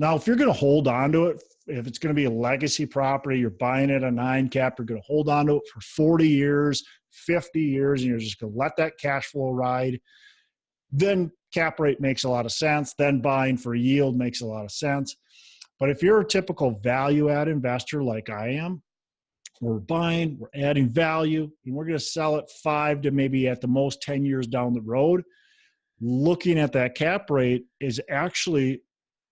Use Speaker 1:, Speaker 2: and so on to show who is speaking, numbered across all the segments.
Speaker 1: Now, if you're going to hold on to it, if it's going to be a legacy property, you're buying it a 9 cap, you're going to hold on to it for 40 years, 50 years, and you're just going to let that cash flow ride, then cap rate makes a lot of sense. Then buying for yield makes a lot of sense. But if you're a typical value add investor like I am, we're buying, we're adding value, and we're going to sell it 5 to maybe at the most 10 years down the road. Looking at that cap rate is actually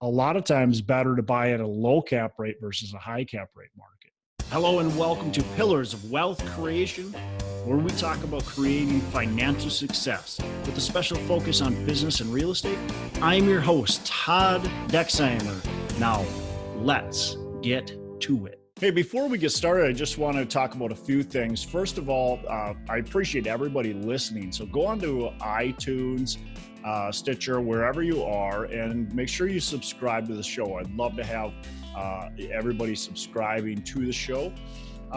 Speaker 1: a lot of times better to buy at a low cap rate versus a high cap rate market. Hello and welcome to Pillars of Wealth Creation, where we talk about creating financial success with a special focus on business and real estate. I'm your host, Todd Dexheimer. Now, let's get to it. Hey, before we get started, I just want to talk about a few things. First of all, I appreciate everybody listening. So go on to iTunes, Stitcher, wherever you are, and make sure you subscribe to the show. I'd love to have everybody subscribing to the show.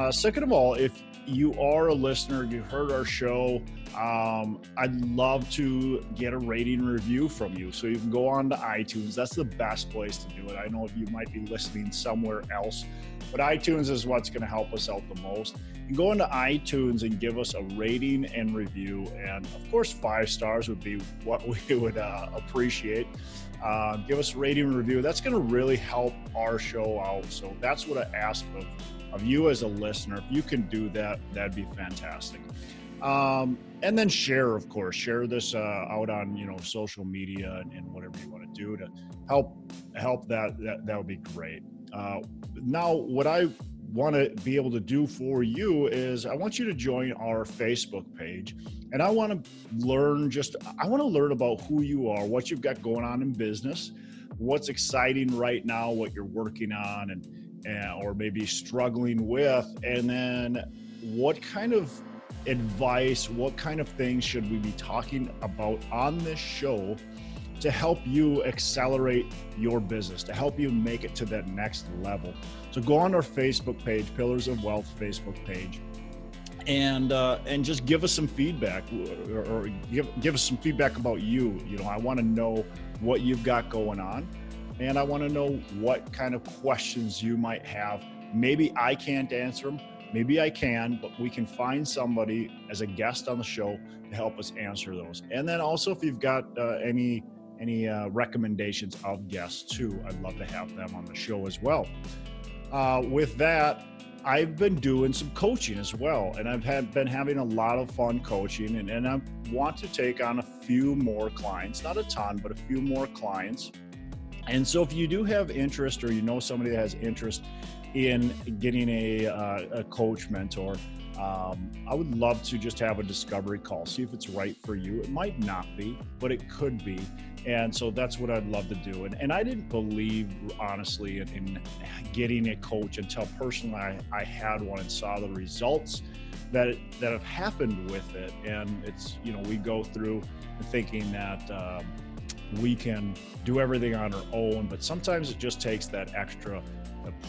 Speaker 1: Second of all, if you are a listener, you heard our show, I'd love to get a rating review from you. So you can go on to iTunes. That's the best place to do it. I know you might be listening somewhere else, but iTunes is what's going to help us out the most. You can go into iTunes and give us a rating and review. And of course, 5 stars would be what we would appreciate. Give us a rating and review. That's going to really help our show out. So that's what I ask of you as a listener. If you can do that, that'd be fantastic. And then share, of course, share this out on, social media and whatever you want to do to help that would be great. Now, what I want to be able to do for you is I want you to join our Facebook page, and I want to learn about who you are, what you've got going on in business, what's exciting right now, what you're working on and or maybe struggling with, and then what kind of advice, what kind of things should we be talking about on this show to help you accelerate your business, to help you make it to that next level. So go on our Facebook page, Pillars of Wealth Facebook page, and just give us some feedback, or give us some feedback about you. I want to know what you've got going on, and I want to know what kind of questions you might have. Maybe I can't answer them. Maybe I can, but we can find somebody as a guest on the show to help us answer those. And then also, if you've got any recommendations of guests too, I'd love to have them on the show as well. With that, I've been doing some coaching as well, and I've been having a lot of fun coaching, and I want to take on a few more clients, not a ton, but a few more clients. And so if you do have interest, or somebody that has interest in getting a coach mentor, I would love to just have a discovery call, see if it's right for you. It might not be, but it could be. And so that's what I'd love to do. And I didn't believe, honestly, in getting a coach until personally I had one and saw the results that have happened with it. And it's, we go through thinking that we can do everything on our own, but sometimes it just takes that extra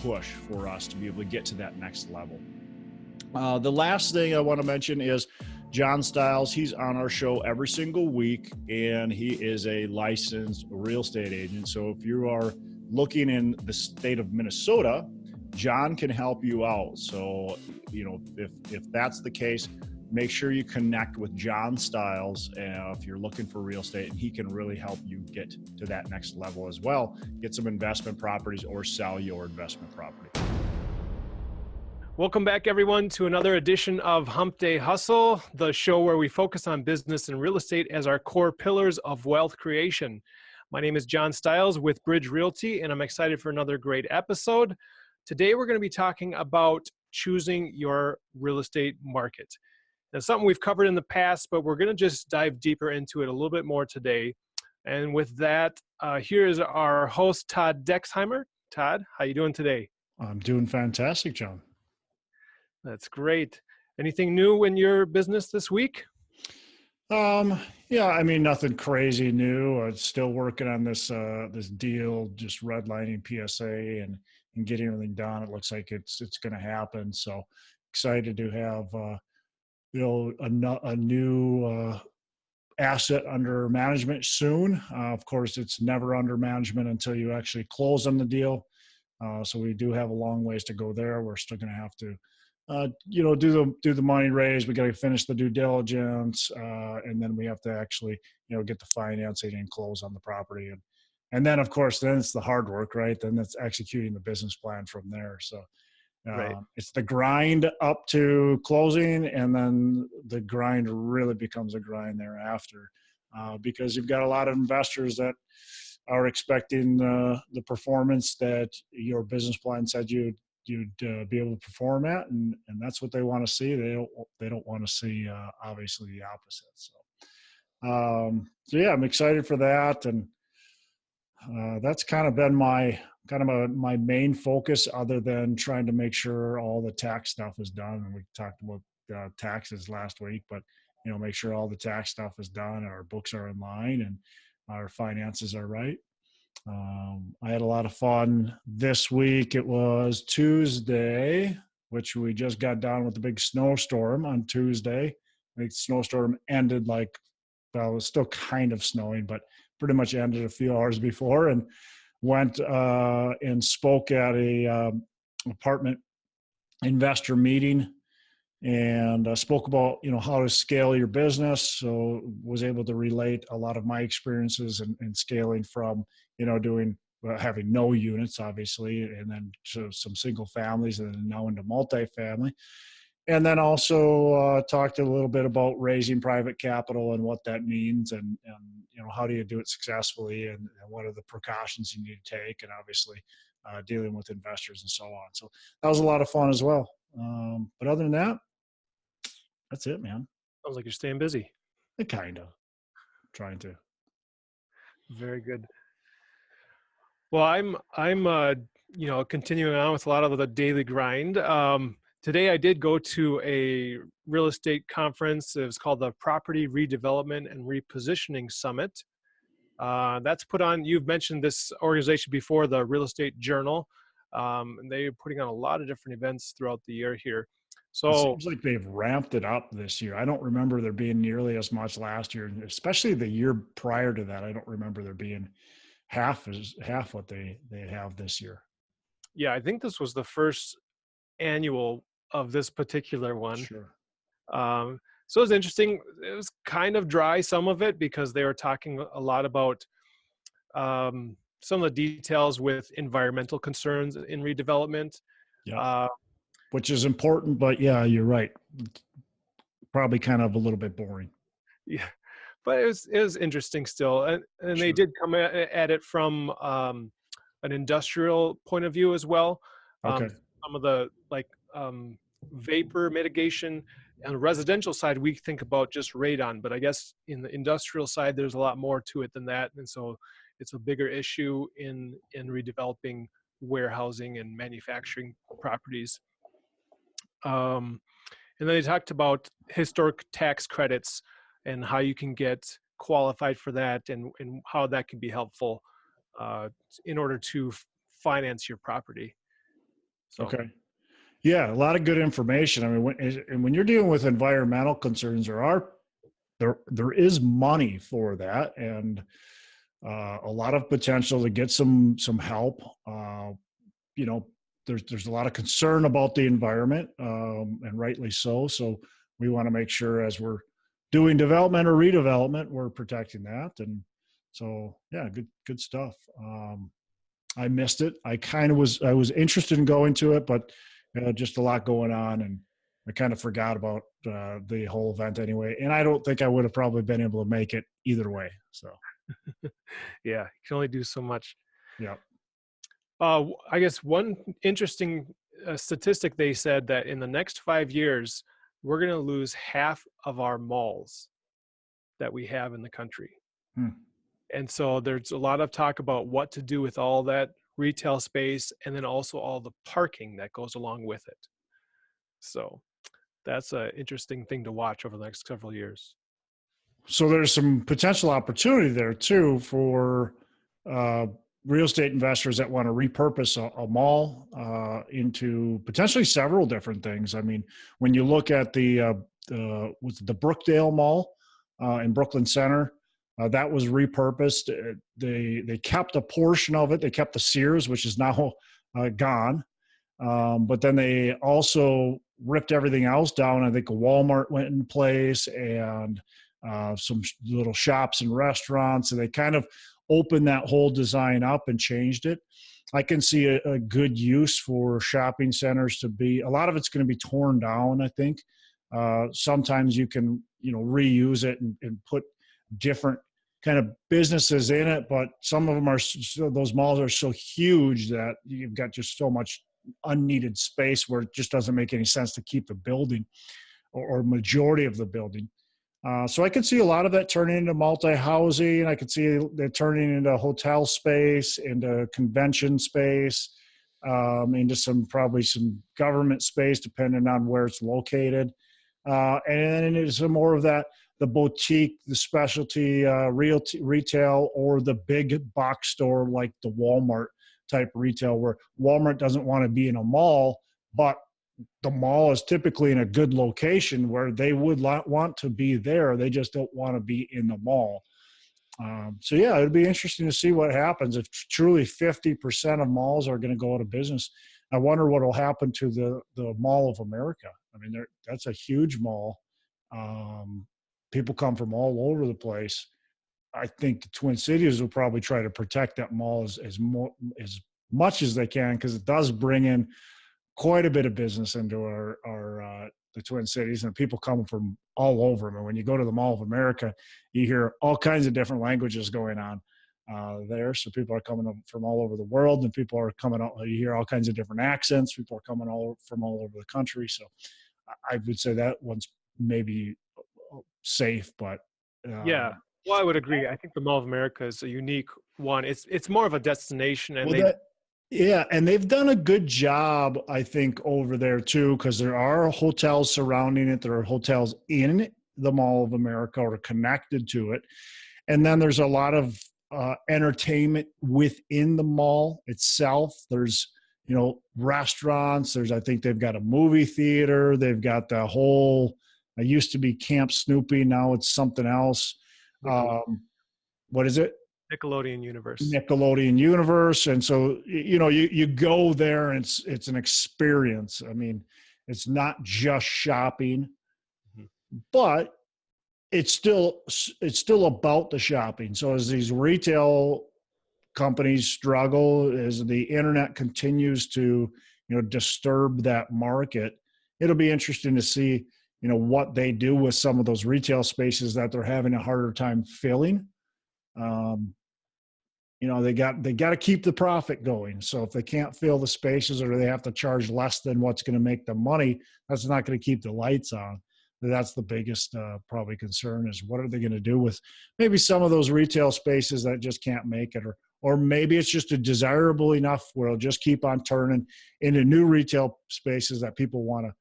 Speaker 1: push for us to be able to get to that next level. The last thing I want to mention is John Stiles. He's on our show every single week, and he is a licensed real estate agent. So if you are looking in the state of Minnesota, John can help you out. So, if that's the case, make sure you connect with John Stiles if you're looking for real estate, and he can really help you get to that next level as well. Get some investment properties or sell your investment property.
Speaker 2: Welcome back, everyone, to another edition of Hump Day Hustle, the show where we focus on business and real estate as our core pillars of wealth creation. My name is John Stiles with Bridge Realty, and I'm excited for another great episode. Today, we're going to be talking about choosing your real estate market. It's something we've covered in the past, but we're going to just dive deeper into it a little bit more today. And with that, here is our host, Todd Dexheimer. Todd, how you doing today?
Speaker 1: I'm doing fantastic, John.
Speaker 2: That's great. Anything new in your business this week?
Speaker 1: Yeah, nothing crazy new. I'm still working on this deal, just redlining PSA and getting everything done. It looks like it's going to happen. So excited to have a new asset under management soon. Of course, it's never under management until you actually close on the deal. So we do have a long ways to go there. We're still going to have to, do the money raise. We got to finish the due diligence, and then we have to actually, get the financing and close on the property. And then, of course, then it's the hard work, right? Then it's executing the business plan from there. So
Speaker 2: Right.
Speaker 1: it's the grind up to closing, and then the grind really becomes a grind thereafter, because you've got a lot of investors that are expecting the performance that your business plan said you'd be able to perform at, and that's what they want to see. They don't want to see obviously the opposite. So yeah, I'm excited for that, and that's kind of been my main focus, other than trying to make sure all the tax stuff is done. And we talked about taxes last week, but make sure all the tax stuff is done, and our books are in line, and our finances are right. I had a lot of fun this week. It was Tuesday, which we just got done with the big snowstorm on Tuesday. The snowstorm ended it was still kind of snowing, but pretty much ended a few hours before, and went and spoke at a apartment investor meeting, and spoke about how to scale your business. So was able to relate a lot of my experiences in scaling from doing having no units, obviously, and then to some single families, and then now into multifamily. And then also talked a little bit about raising private capital and what that means, and how do you do it successfully, and what are the precautions you need to take, and obviously dealing with investors and so on. So that was a lot of fun as well. But other than that, that's it, man.
Speaker 2: Sounds like you're staying busy.
Speaker 1: Kind of trying to.
Speaker 2: Very good. Well, I'm continuing on with a lot of the daily grind. Today I did go to a real estate conference. It was called the Property Redevelopment and Repositioning Summit. That's put on, you've mentioned this organization before, the Real Estate Journal. And they're putting on a lot of different events throughout the year here.
Speaker 1: It
Speaker 2: So
Speaker 1: seems like they've ramped it up this year. I don't remember there being nearly as much last year, especially the year prior to that. I don't remember there being half what they have this year.
Speaker 2: yeah, I think this was the first annual of this particular one.
Speaker 1: Sure.
Speaker 2: So it was interesting. It was kind of dry, some of it, because they were talking a lot about some of the details with environmental concerns in redevelopment.
Speaker 1: Yeah. Which is important, but yeah, you're right. Probably kind of a little bit boring.
Speaker 2: Yeah, but it was interesting still, and
Speaker 1: Sure.
Speaker 2: they did come at it from an industrial point of view as well.
Speaker 1: Okay.
Speaker 2: Some of the vapor mitigation. On the residential side, we think about just radon, but I guess in the industrial side, there's a lot more to it than that, and so it's a bigger issue in redeveloping warehousing and manufacturing properties. And then they talked about historic tax credits and how you can get qualified for that, and how that can be helpful in order to finance your property. So.
Speaker 1: Okay. Yeah, a lot of good information. I mean, when you're dealing with environmental concerns, there is money for that, and a lot of potential to get some help. There's a lot of concern about the environment, and rightly so. So we want to make sure, as we're doing development or redevelopment, we're protecting that. And so, yeah, good stuff. I missed it. I was interested in going to it, but just a lot going on, and I kind of forgot about the whole event anyway. And I don't think I would have probably been able to make it either way. So,
Speaker 2: yeah, you can only do so much.
Speaker 1: yeah.
Speaker 2: I guess one interesting statistic, they said that in the next 5 years, we're going to lose half of our malls that we have in the country. And so there's a lot of talk about what to do with all that retail space, and then also all the parking that goes along with it. So that's an interesting thing to watch over the next several years.
Speaker 1: So there's some potential opportunity there too for real estate investors that want to repurpose a mall into potentially several different things. I mean, when you look at the Brookdale Mall, in Brooklyn Center. That was repurposed. They kept a portion of it. They kept the Sears, which is now gone. But then they also ripped everything else down. I think a Walmart went in place and some little shops and restaurants. And they kind of opened that whole design up and changed it. I can see a good use for shopping centers to be, a lot of it's going to be torn down, I think. Sometimes you can, reuse it and put different kind of businesses in it, but some of them are, those malls are so huge that you've got just so much unneeded space where it just doesn't make any sense to keep the building or majority of the building. So I could see a lot of that turning into multi-housing. I could see it turning into hotel space, into convention space, into probably some government space, depending on where it's located. And then into some more of that, the boutique, the specialty retail, or the big box store like the Walmart type retail, where Walmart doesn't want to be in a mall, but the mall is typically in a good location where they would want to be there. They just don't want to be in the mall. So yeah, it'd be interesting to see what happens if truly 50% of malls are going to go out of business. I wonder what will happen to the Mall of America. I mean, that's a huge mall. People come from all over the place. I think the Twin Cities will probably try to protect that mall as much as they can, because it does bring in quite a bit of business into the Twin Cities, and people coming from all over them. And when you go to the Mall of America, you hear all kinds of different languages going on there. So people are coming from all over the world, and people are coming out. You hear all kinds of different accents. People are coming from all over the country. So I would say that one's maybe safe, but
Speaker 2: yeah. Well, I would agree. I think the Mall of America is a unique one. It's more of a destination, and
Speaker 1: yeah, and they've done a good job, I think, over there too, because there are hotels surrounding it. There are hotels in the Mall of America or connected to it, and then there's a lot of entertainment within the mall itself. There's restaurants. I think they've got a movie theater. They've got the whole. It used to be Camp Snoopy. Now it's something else. What is it?
Speaker 2: Nickelodeon
Speaker 1: Universe. And so, you go there and it's an experience. I mean, it's not just shopping, but it's still about the shopping. So as these retail companies struggle, as the internet continues to, disturb that market, it'll be interesting to see, what they do with some of those retail spaces that they're having a harder time filling. They got to keep the profit going. So if they can't fill the spaces, or they have to charge less than what's going to make them money, that's not going to keep the lights on. That's the biggest probably concern, is what are they going to do with maybe some of those retail spaces that just can't make it, or maybe it's just a desirable enough where it'll just keep on turning into new retail spaces that people want to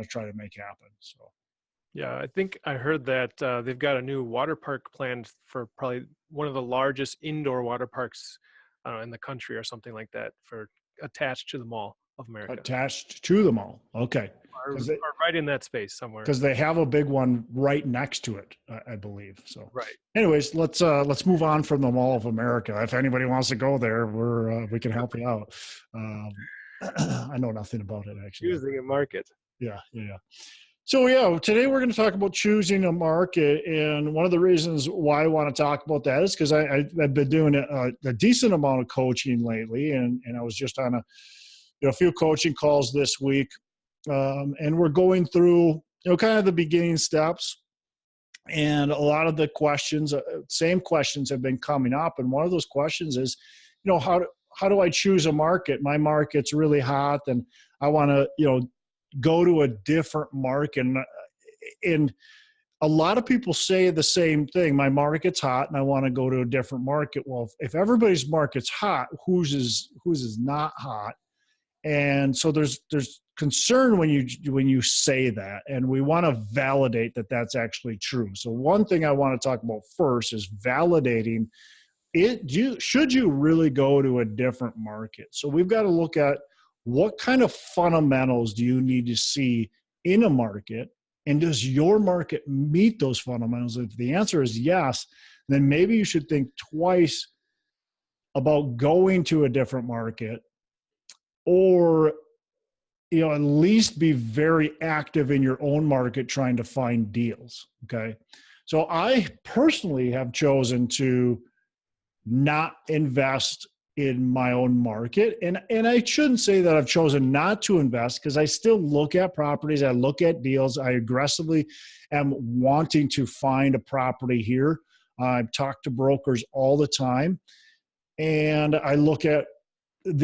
Speaker 1: try to make happen. So.
Speaker 2: Yeah, I think I heard that they've got a new water park planned for probably one of the largest indoor water parks in the country, or something like that, for attached to the Mall of America.
Speaker 1: Attached to the mall, okay.
Speaker 2: Or right in that space somewhere.
Speaker 1: Because they have a big one right next to it, I believe. So,
Speaker 2: right.
Speaker 1: Anyways, let's move on from the Mall of America. If anybody wants to go there, we can help you out. I know nothing about it, actually.
Speaker 2: Choosing a market.
Speaker 1: Yeah. So today we're going to talk about choosing a market, and one of the reasons why I want to talk about that is because I've been doing a decent amount of coaching lately, and I was just on a few coaching calls this week, and we're going through kind of the beginning steps, and a lot of the questions, same questions, have been coming up, and one of those questions is, how do I choose a market? My market's really hot, and I want to go to a different market. And a lot of people say the same thing. My market's hot and I want to go to a different market. Well, if everybody's market's hot, whose is not hot? And so there's concern when you say that, and we want to validate that that's actually true. So one thing I want to talk about first is validating it. Should you really go to a different market? So we've got to look at what kind of fundamentals do you need to see in a market And does your market meet those fundamentals? If the answer is yes, then maybe you should think twice about going to a different market, or at least be very active in your own market trying to find deals. Okay. So I personally have chosen to not invest in my own market. And I shouldn't say that I've chosen not to invest, because I still look at properties, I look at deals, I aggressively am wanting to find a property here. I talk to brokers all the time, and I look at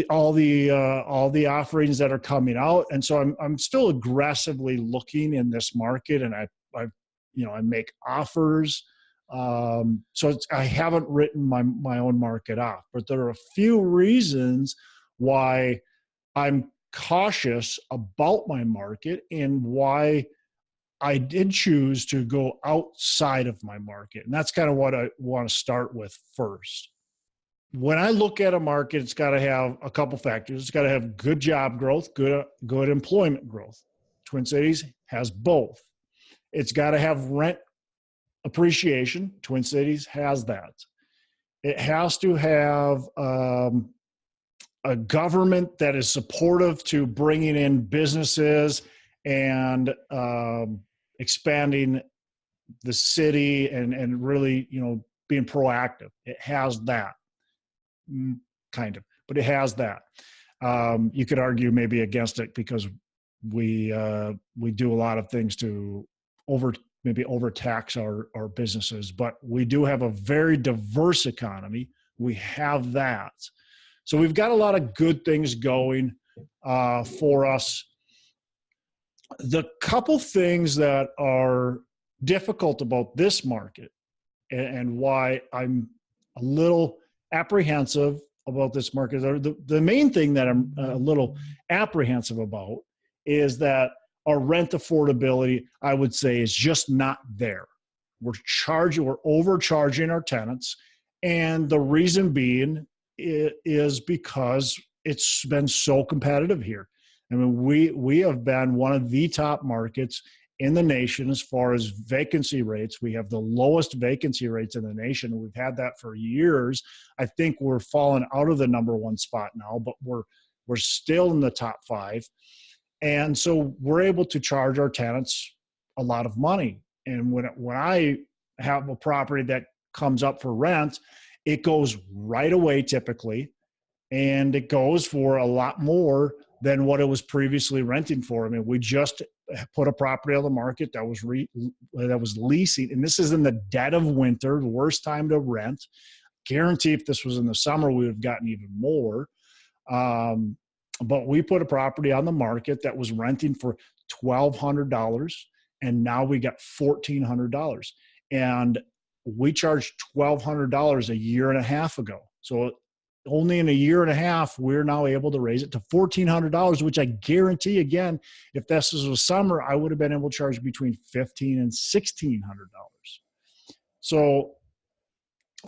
Speaker 1: all the offerings that are coming out, and so I'm still aggressively looking in this market, and I make offers. So I haven't written my own market off, but there are a few reasons why I'm cautious about my market and why I did choose to go outside of my market. And that's kind of what I want to start with first. When I look at a market, it's got to have a couple factors. It's got to have good job growth, good employment growth. Twin Cities has both. It's got to have rent appreciation. Twin Cities has that. It has to have a government that is supportive to bringing in businesses and expanding the city and really, being proactive. It has that, kind of, but it has that. You could argue maybe against it because we do a lot of things to overtax our businesses, but we do have a very diverse economy. We have that. So we've got a lot of good things going for us. The couple things that are difficult about this market and why I'm a little apprehensive about this market, the main thing that I'm a little apprehensive about is that our rent affordability, I would say, is just not there. We're overcharging our tenants. And the reason being is because it's been so competitive here. I mean, we have been one of the top markets in the nation as far as vacancy rates. We have the lowest vacancy rates in the nation. We've had that for years. I think we're falling out of the number one spot now, but we're still in the top 5. And so we're able to charge our tenants a lot of money. And when I have a property that comes up for rent, it goes right away typically, and it goes for a lot more than what it was previously renting for. I mean, we just put a property on the market that was leasing, and this is in the dead of winter, the worst time to rent. Guarantee if this was in the summer, we would have gotten even more. But we put a property on the market that was renting for $1,200, and now we got $1,400. And we charged $1,200 a year and a half ago. So only in a year and a half, we're now able to raise it to $1,400, which I guarantee, again, if this was summer, I would have been able to charge between $1,500 and $1,600. So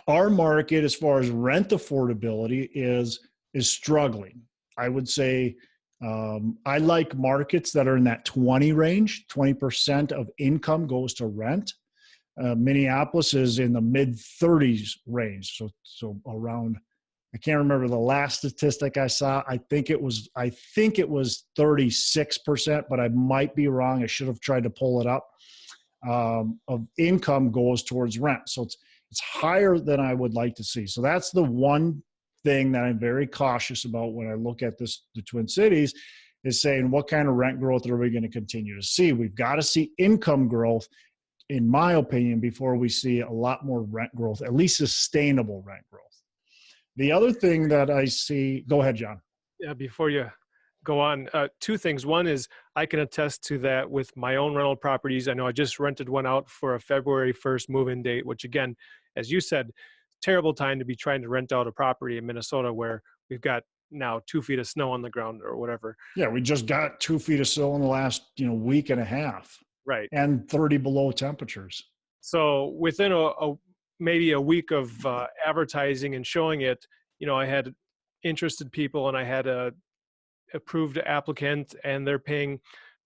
Speaker 1: our market, as far as rent affordability, is struggling. I would say I like markets that are in that 20 range. 20% of income goes to rent. Minneapolis is in the mid 30s range. So around, I can't remember the last statistic I saw. I think it was 36%, but I might be wrong. I should have tried to pull it up. Of income goes towards rent. So it's higher than I would like to see. So that's the one thing that I'm very cautious about when I look at the Twin Cities, is saying, what kind of rent growth are we going to continue to see? We've got to see income growth, in my opinion, before we see a lot more rent growth, at least sustainable rent growth. The other thing that I see, go ahead, John.
Speaker 2: Yeah, before you go on, 2 things. One is I can attest to that with my own rental properties. I know I just rented one out for a February 1st move-in date, which again, as you said, terrible time to be trying to rent out a property in Minnesota where we've got now 2 feet of snow on the ground or whatever.
Speaker 1: Yeah, we just got 2 feet of snow in the last week and a half.
Speaker 2: Right.
Speaker 1: And 30 below temperatures.
Speaker 2: So within maybe a week of advertising and showing it, I had interested people and I had a approved applicant, and they're paying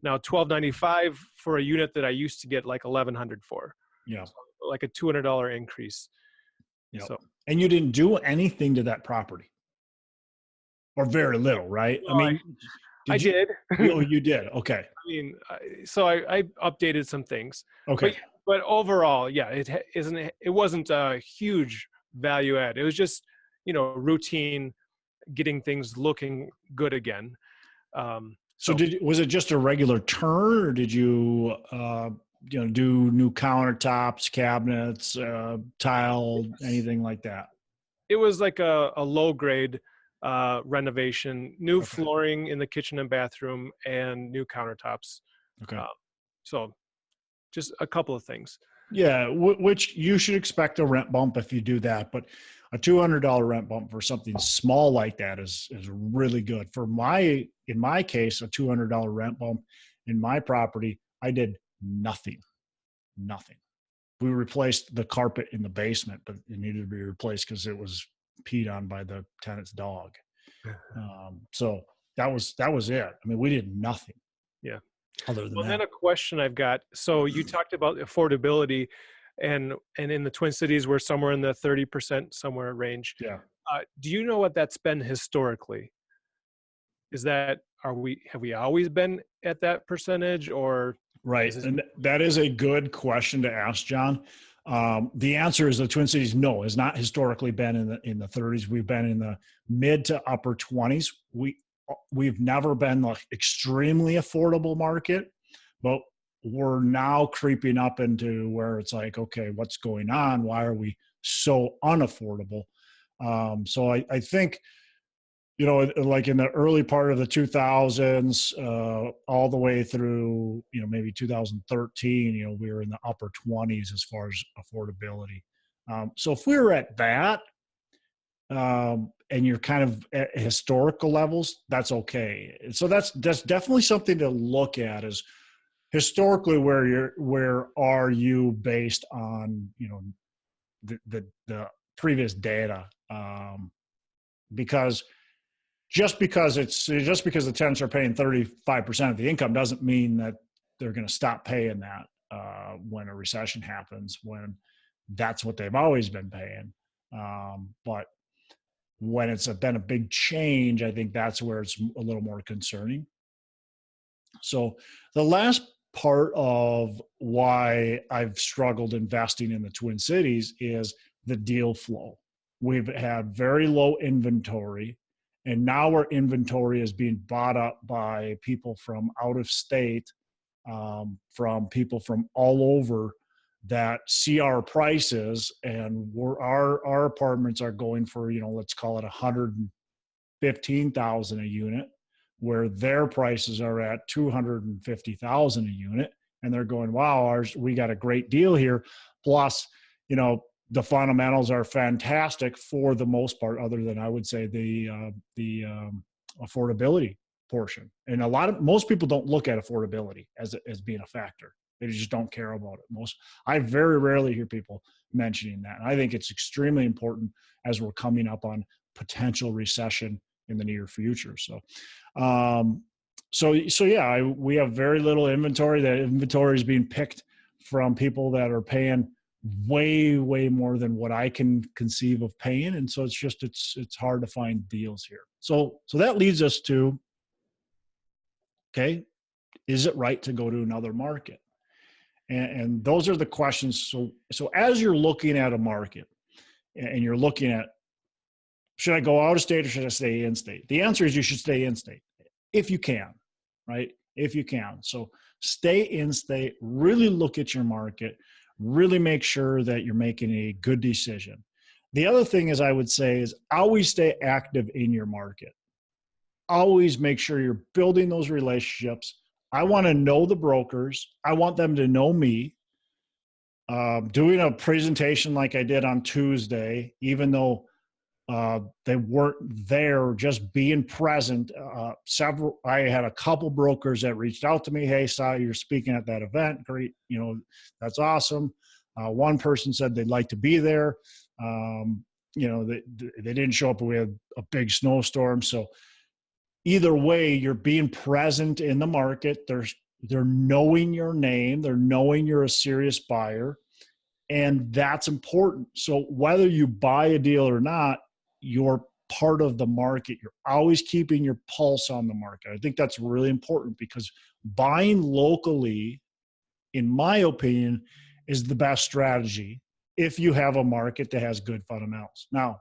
Speaker 2: Now $1,295 for a unit that I used to get like $1,100 for.
Speaker 1: Yeah.
Speaker 2: So like a $200 increase.
Speaker 1: Yeah.
Speaker 2: So,
Speaker 1: And you didn't do anything to that property, or very little, right? I
Speaker 2: well,
Speaker 1: mean,
Speaker 2: I
Speaker 1: did you?
Speaker 2: did.
Speaker 1: Oh, you did. Okay.
Speaker 2: I mean, so I updated some things,
Speaker 1: Okay.
Speaker 2: but overall, yeah, it wasn't a huge value add. It was just, routine, getting things looking good again.
Speaker 1: So
Speaker 2: So
Speaker 1: was it just a regular turn, or did you, do new countertops, cabinets, tile, anything like that?
Speaker 2: it was like a low grade renovation, new
Speaker 1: Okay.
Speaker 2: flooring in the kitchen and bathroom, and new countertops.
Speaker 1: Okay.
Speaker 2: Uh, so just a couple of things.
Speaker 1: Yeah, which you should expect a rent bump if you do that, but a $200 rent bump for something small like that is really good. In my case, a $200 rent bump in my property, I did nothing. Nothing. We replaced the carpet in the basement, but it needed to be replaced because it was peed on by the tenant's dog. So that was it. I mean, we did nothing.
Speaker 2: Yeah.
Speaker 1: Other than
Speaker 2: Well, then
Speaker 1: that.
Speaker 2: a question I've got. So you talked about affordability, and in the Twin Cities, we're somewhere in the 30% somewhere range.
Speaker 1: Yeah.
Speaker 2: Do you know what that's been historically? Have we always been at that percentage, or
Speaker 1: Right.
Speaker 2: is this?
Speaker 1: And that is a good question to ask, John. The answer is the Twin Cities, no, has not historically been in the 30s. We've been in the mid to upper 20s. We've never been the extremely affordable market, but we're now creeping up into where it's like, okay, what's going on? Why are we so unaffordable? So I think, like in the early part of the 2000s, all the way through, maybe 2013, we were in the upper 20s as far as affordability. So if we were at that, and you're kind of at historical levels, that's okay. So that's definitely something to look at, is historically where are you based on, the previous data, because just because the tenants are paying 35% of the income doesn't mean that they're going to stop paying that when a recession happens, when that's what they've always been paying. But when it's been a big change, I think that's where it's a little more concerning. So the last part of why I've struggled investing in the Twin Cities is the deal flow. We've had very low inventory, and now our inventory is being bought up by people from out of state, from people from all over that see our prices, and our apartments are going for, let's call it 115,000 a unit, where their prices are at 250,000 a unit, and they're going, wow, we got a great deal here. Plus, the fundamentals are fantastic for the most part, other than, I would say, the affordability portion. And most people don't look at affordability as being a factor. They just don't care about it. I very rarely hear people mentioning that. And I think it's extremely important as we're coming up on potential recession in the near future. So yeah, we have very little inventory. That inventory is being picked from people that are paying way, way more than what I can conceive of paying. And so it's hard to find deals here. So that leads us to, okay, is it right to go to another market? And those are the questions. So as you're looking at a market and you're looking at, should I go out of state or should I stay in state? The answer is you should stay in state if you can, right? If you can. So stay in state, really look at your market, really make sure that you're making a good decision. The other thing is, I would say, is always stay active in your market. Always make sure you're building those relationships. I want to know the brokers. I want them to know me. Doing a presentation like I did on Tuesday, even though they weren't there, just being present. I had a couple brokers that reached out to me. Hey, saw you're speaking at that event. Great. That's awesome. One person said they'd like to be there. They didn't show up, but we had a big snowstorm. So either way, you're being present in the market. They're knowing your name. They're knowing you're a serious buyer. And that's important. So whether you buy a deal or not, you're part of the market. You're always keeping your pulse on the market. I think that's really important because buying locally, in my opinion, is the best strategy if you have a market that has good fundamentals. Now,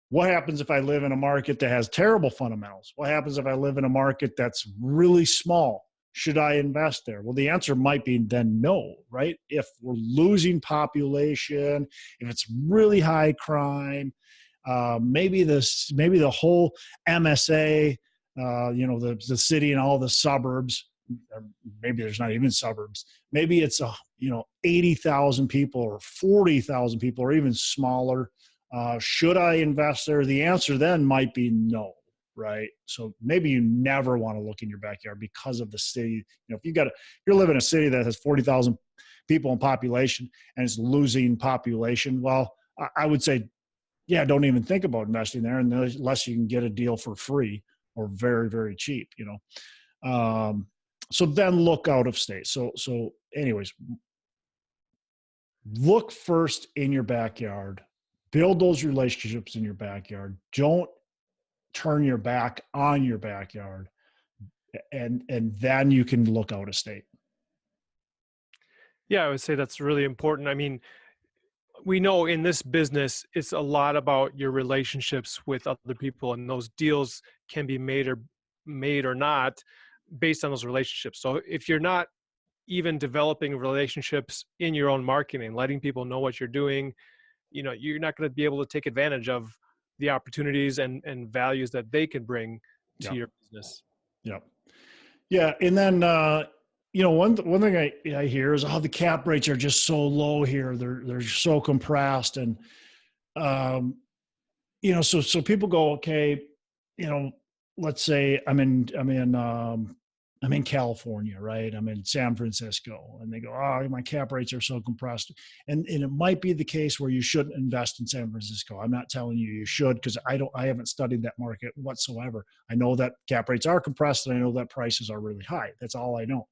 Speaker 1: what happens if I live in a market that has terrible fundamentals? What happens if I live in a market that's really small? Should I invest there? Well, the answer might be then no, right? If we're losing population, if it's really high crime, maybe the whole MSA, the city and all the suburbs, maybe there's not even suburbs. Maybe it's 80,000 people or 40,000 people or even smaller. Should I invest there? The answer then might be no, right? So maybe you never want to look in your backyard because of the city. If you're living in a city that has 40,000 people in population and it's losing population, well, I would say, yeah, don't even think about investing there unless you can get a deal for free or very, very cheap, so then look out of state. So anyways, look first in your backyard, build those relationships in your backyard. Don't turn your back on your backyard, and then you can look out of state.
Speaker 2: Yeah, I would say that's really important. I mean, we know in this business, it's a lot about your relationships with other people, and those deals can be made or not based on those relationships. So if you're not even developing relationships in your own marketing, letting people know what you're doing, you're not going to be able to take advantage of the opportunities and values that they can bring to your business.
Speaker 1: Yeah. Yeah. And then, one thing I hear is, the cap rates are just so low here. They're so compressed. And, so people go, okay, let's say I'm in California, right? I'm in San Francisco, and they go, my cap rates are so compressed. And it might be the case where you shouldn't invest in San Francisco. I'm not telling you should, because I haven't studied that market whatsoever. I know that cap rates are compressed, and I know that prices are really high. That's all I know.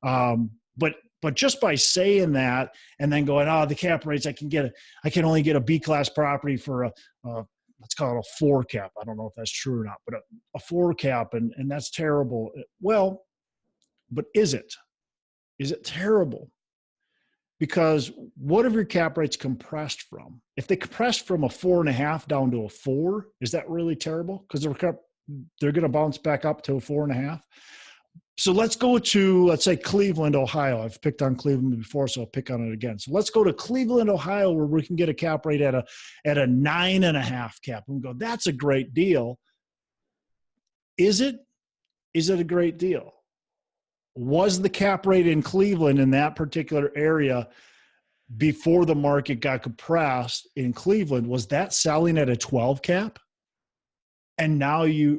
Speaker 1: But just by saying that and then going, the cap rates, I can only get a B-class property for a let's call it a 4 cap. I don't know if that's true or not, but a 4 cap, and that's terrible. Well, but is it terrible? Because what if your cap rates compressed from? If they compressed from a 4.5 down to a 4, is that really terrible? Because they're going to bounce back up to a 4.5. So let's go to, let's say, Cleveland, Ohio. I've picked on Cleveland before, so I'll pick on it again. So let's go to Cleveland, Ohio, where we can get a cap rate at a 9.5 cap. And we go, that's a great deal. Is it? Is it a great deal? Was the cap rate in Cleveland in that particular area before the market got compressed in Cleveland, was that selling at a 12 cap? And now you're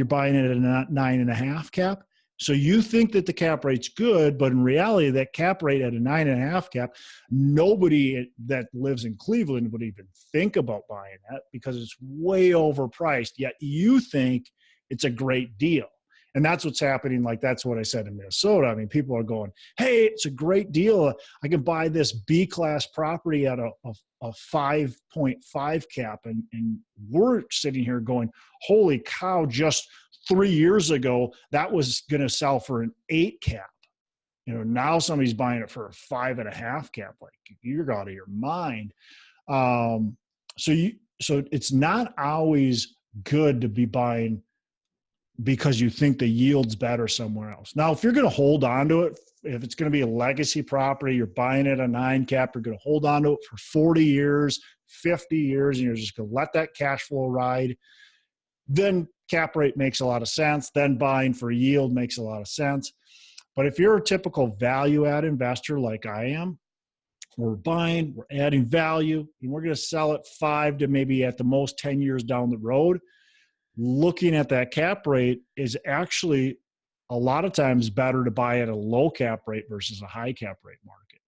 Speaker 1: buying it at a 9.5 cap? So you think that the cap rate's good, but in reality, that cap rate at a 9.5 cap, nobody that lives in Cleveland would even think about buying that because it's way overpriced. Yet you think it's a great deal. And that's what's happening. Like, that's what I said in Minnesota. I mean, people are going, hey, it's a great deal. I can buy this B-class property at a 5.5 cap. And we're sitting here going, holy cow, just 3 years ago, that was going to sell for an 8 cap. Now somebody's buying it for a 5.5 cap. Like, you're out of your mind. So it's not always good to be buying because you think the yield's better somewhere else. Now, if you're going to hold on to it, if it's going to be a legacy property, you're buying it at a 9 cap, you're going to hold on to it for 40 years, 50 years, and you're just going to let that cash flow ride, then cap rate makes a lot of sense. Then buying for yield makes a lot of sense. But if you're a typical value add investor like I am, we're buying, we're adding value, and we're going to sell it 5 to maybe at the most 10 years down the road, looking at that cap rate is actually a lot of times better to buy at a low cap rate versus a high cap rate market.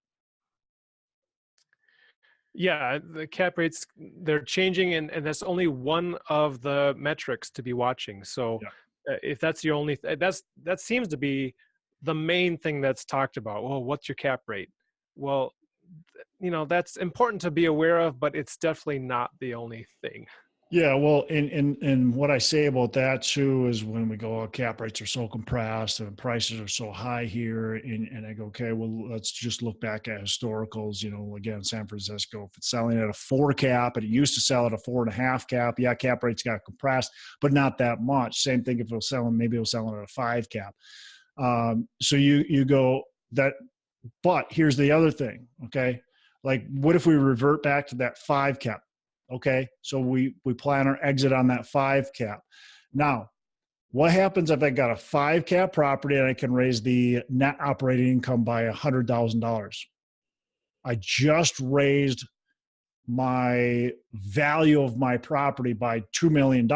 Speaker 2: Yeah, the cap rates, they're changing, and that's only one of the metrics to be watching. So if that's your only, that seems to be the main thing that's talked about. Well, what's your cap rate? Well, that's important to be aware of, but it's definitely not the only thing.
Speaker 1: Yeah, well, and what I say about that too is when we go, cap rates are so compressed and prices are so high here, and I go, okay, well, let's just look back at historicals. Again, San Francisco, if it's selling at a 4 cap, and it used to sell at a 4.5 cap, yeah, cap rates got compressed, but not that much. Same thing if it was selling, maybe it was selling at a 5 cap. So you go that, but here's the other thing, okay? Like, what if we revert back to that 5 cap? Okay, so we plan our exit on that 5 cap. Now, what happens if I got a 5 cap property and I can raise the net operating income by $100,000? I just raised my value of my property by $2 million.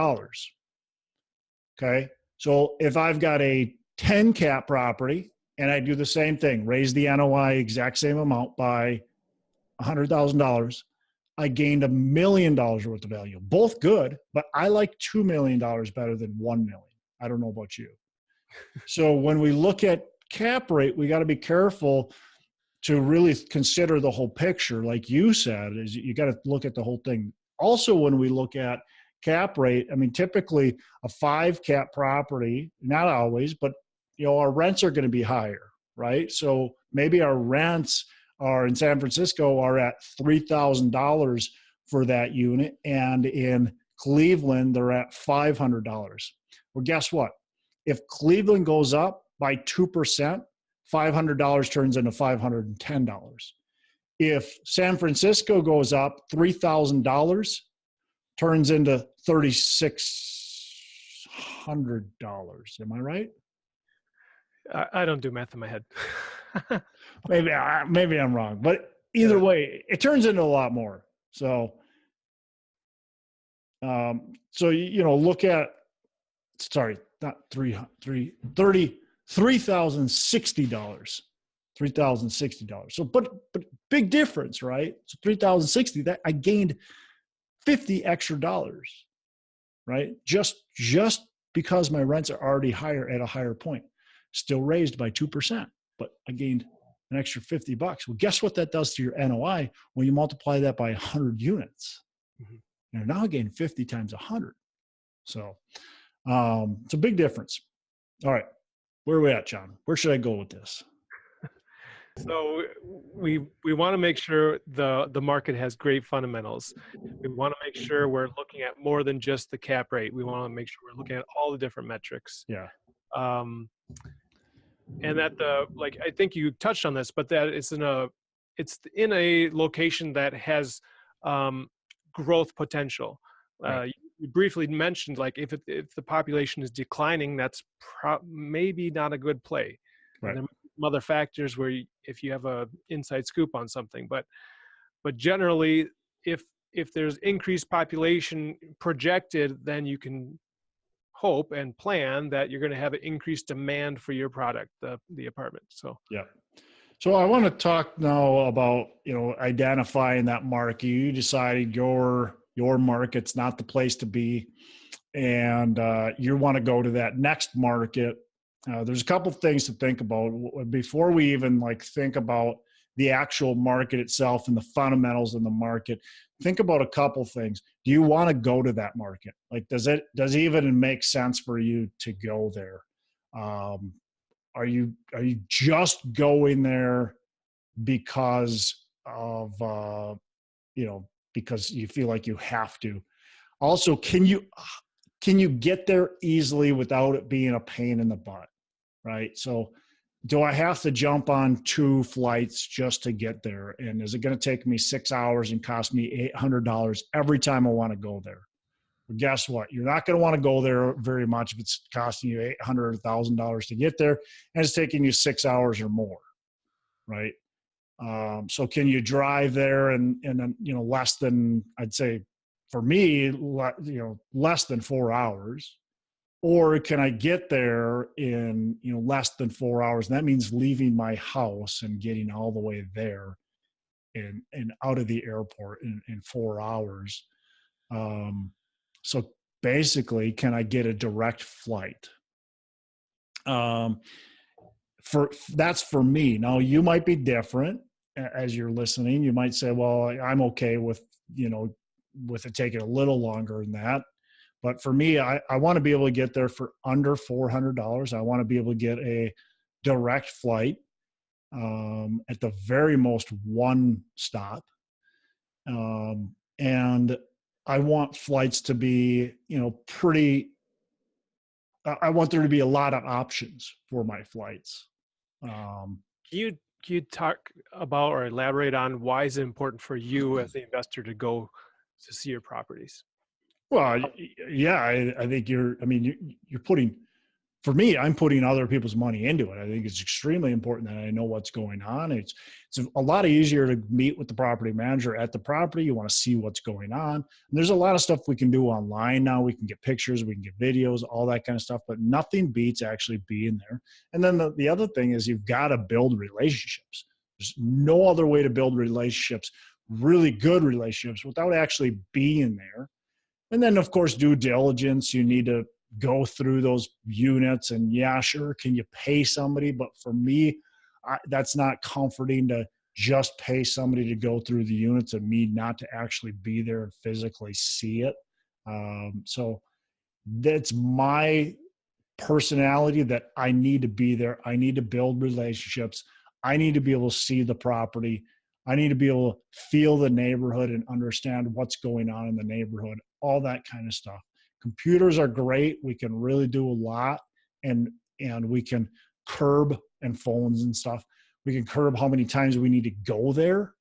Speaker 1: Okay, so if I've got a 10 cap property and I do the same thing, raise the NOI exact same amount by $100,000, I gained $1 million worth of value. Both good, but I like $2 million better than $1 million. I don't know about you. So when we look at cap rate, we got to be careful to really consider the whole picture. Like you said, is you got to look at the whole thing. Also, when we look at cap rate, I mean, typically a 5 cap property, not always, but our rents are going to be higher, right? So maybe our rents are in San Francisco are at $3,000 for that unit, and in Cleveland they're at $500. Well, guess what? If Cleveland goes up by 2%, $500 turns into $510. If San Francisco goes up $3,000, turns into $3,600. Am I right?
Speaker 2: I don't do math in my head.
Speaker 1: Maybe I'm wrong, but either way, it turns into a lot more. So, look at, sorry, not $3,060, $3,060. So, but big difference, right? So $3,060, that I gained 50 extra dollars, right? Just because my rents are already higher at a higher point, still raised by 2%, but I gained an extra $50. Well, guess what that does to your NOI when you multiply that by 100 units? Mm-hmm. Now again, 50 times 100. So it's a big difference. All right, where are we at, John? Where should I go with this?
Speaker 2: So we want to make sure the market has great fundamentals. We want to make sure we're looking at more than just the cap rate. We want to make sure we're looking at all the different metrics.
Speaker 1: Yeah.
Speaker 2: And that I think you touched on this, but that it's in a location that has growth potential.
Speaker 1: Right.
Speaker 2: You briefly mentioned if the population is declining, that's maybe not a good play.
Speaker 1: Right.
Speaker 2: And there might be some other factors where if you have a inside scoop on something, but generally, if there's increased population projected, then you can hope and plan that you're going to have an increased demand for your product, the apartment. So
Speaker 1: yeah. So I want to talk now about identifying that market. You decided your market's not the place to be, and you want to go to that next market. There's a couple of things to think about before we even think about the actual market itself and the fundamentals in the market. Think about a couple things. Do you want to go to that market? Does it even make sense for you to go there? Are you just going there because of because you feel like you have to? Also, can you get there easily without it being a pain in the butt? Right? So do I have to jump on 2 flights just to get there? And is it going to take me 6 hours and cost me $800 every time I want to go there? Well, guess what? You're not going to want to go there very much if it's costing you $800 or $1,000 to get there, and it's taking you 6 hours or more, right? So can you drive there in less than, I'd say, for me, less than 4 hours? Or can I get there in less than 4 hours? And that means leaving my house and getting all the way there and out of the airport in 4 hours. So basically, can I get a direct flight? That's for me. Now you might be different as you're listening. You might say, well, I'm okay with, with it taking a little longer than that. But for me, I want to be able to get there for under $400. I want to be able to get a direct flight, at the very most one stop. And I want flights to be, I want there to be a lot of options for my flights.
Speaker 2: Can you talk about or elaborate on why is it important for you as the investor to go to see your properties?
Speaker 1: Well, yeah, I think you're putting, for me, I'm putting other people's money into it. I think it's extremely important that I know what's going on. It's a lot easier to meet with the property manager at the property. You want to see what's going on. And there's a lot of stuff we can do online now. We can get pictures, we can get videos, all that kind of stuff, but nothing beats actually being there. And then the other thing is you've got to build relationships. There's no other way to build relationships, really good relationships, without actually being there. And then, of course, due diligence. You need to go through those units, and yeah, sure, can you pay somebody? But for me, that's not comforting to just pay somebody to go through the units and me not to actually be there and physically see it. So that's my personality, that I need to be there. I need to build relationships. I need to be able to see the property. I need to be able to feel the neighborhood and understand what's going on in the neighborhood, all that kind of stuff. Computers are great. We can really do a lot, and we can curb, and phones and stuff. We can curb how many times we need to go there.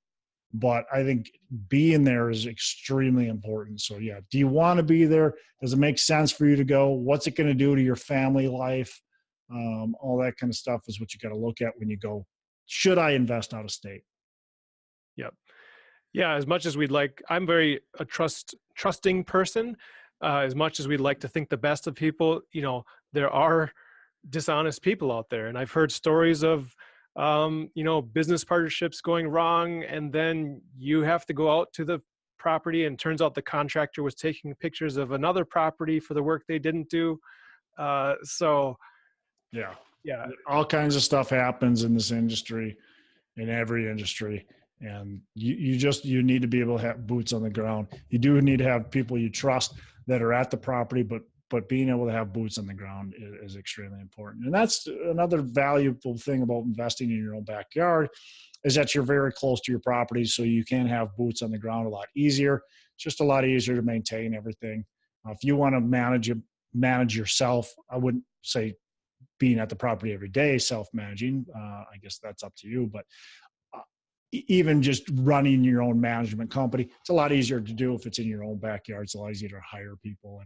Speaker 1: But I think being there is extremely important. So yeah, do you want to be there? Does it make sense for you to go? What's it going to do to your family life? All that kind of stuff is what you got to look at when you go, should I invest out of state?
Speaker 2: Yep. Yeah. As much as we'd like, I'm very a trusting person. As much as we'd like to think the best of people, there are dishonest people out there. And I've heard stories of, business partnerships going wrong. And then you have to go out to the property, and turns out the contractor was taking pictures of another property for the work they didn't do. So
Speaker 1: yeah,
Speaker 2: yeah,
Speaker 1: all kinds of stuff happens in this industry, in every industry. And you need to be able to have boots on the ground. You do need to have people you trust that are at the property, but being able to have boots on the ground is extremely important. And that's another valuable thing about investing in your own backyard, is that you're very close to your property, so you can have boots on the ground a lot easier. It's just a lot easier to maintain everything. If you want to manage yourself, I wouldn't say being at the property every day, self-managing. I guess that's up to you, but even just running your own management company, it's a lot easier to do if it's in your own backyard. It's a lot easier to hire people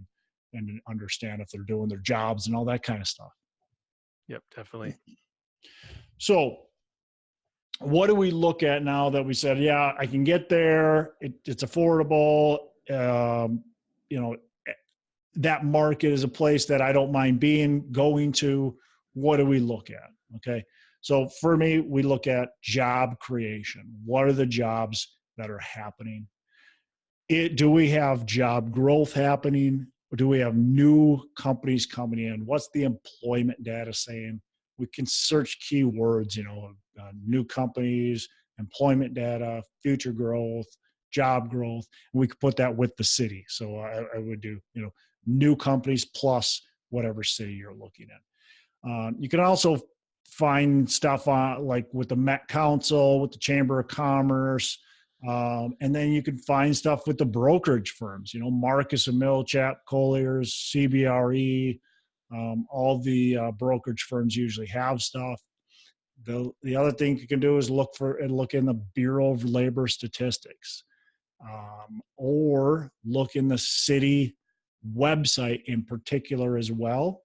Speaker 1: and understand if they're doing their jobs and all that kind of stuff.
Speaker 2: Yep, definitely.
Speaker 1: So what do we look at now that we said, yeah, I can get there, it's affordable, that market is a place that I don't mind going to? What do we look at? Okay. So for me, we look at job creation. What are the jobs that are happening? Do we have job growth happening? Or do we have new companies coming in? What's the employment data saying? We can search keywords, new companies, employment data, future growth, job growth, and we could put that with the city. So I would do, new companies plus whatever city you're looking at. You can also find stuff on, like with the Met Council, with the Chamber of Commerce, and then you can find stuff with the brokerage firms, Marcus and Millichap, Colliers, CBRE, all the brokerage firms usually have stuff. The other thing you can do is look in the Bureau of Labor Statistics, or look in the city website in particular as well.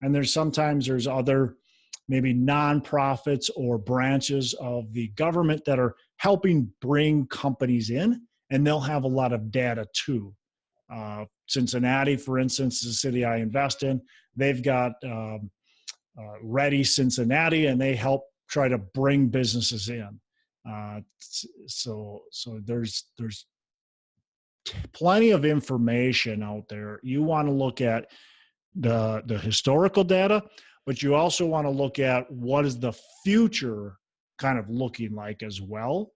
Speaker 1: And there's other maybe nonprofits or branches of the government that are helping bring companies in, and they'll have a lot of data too. Cincinnati, for instance, is a city I invest in. They've got Ready Cincinnati, and they help try to bring businesses in. So there's plenty of information out there. You want to look at the historical data, but you also want to look at what is the future kind of looking like as well.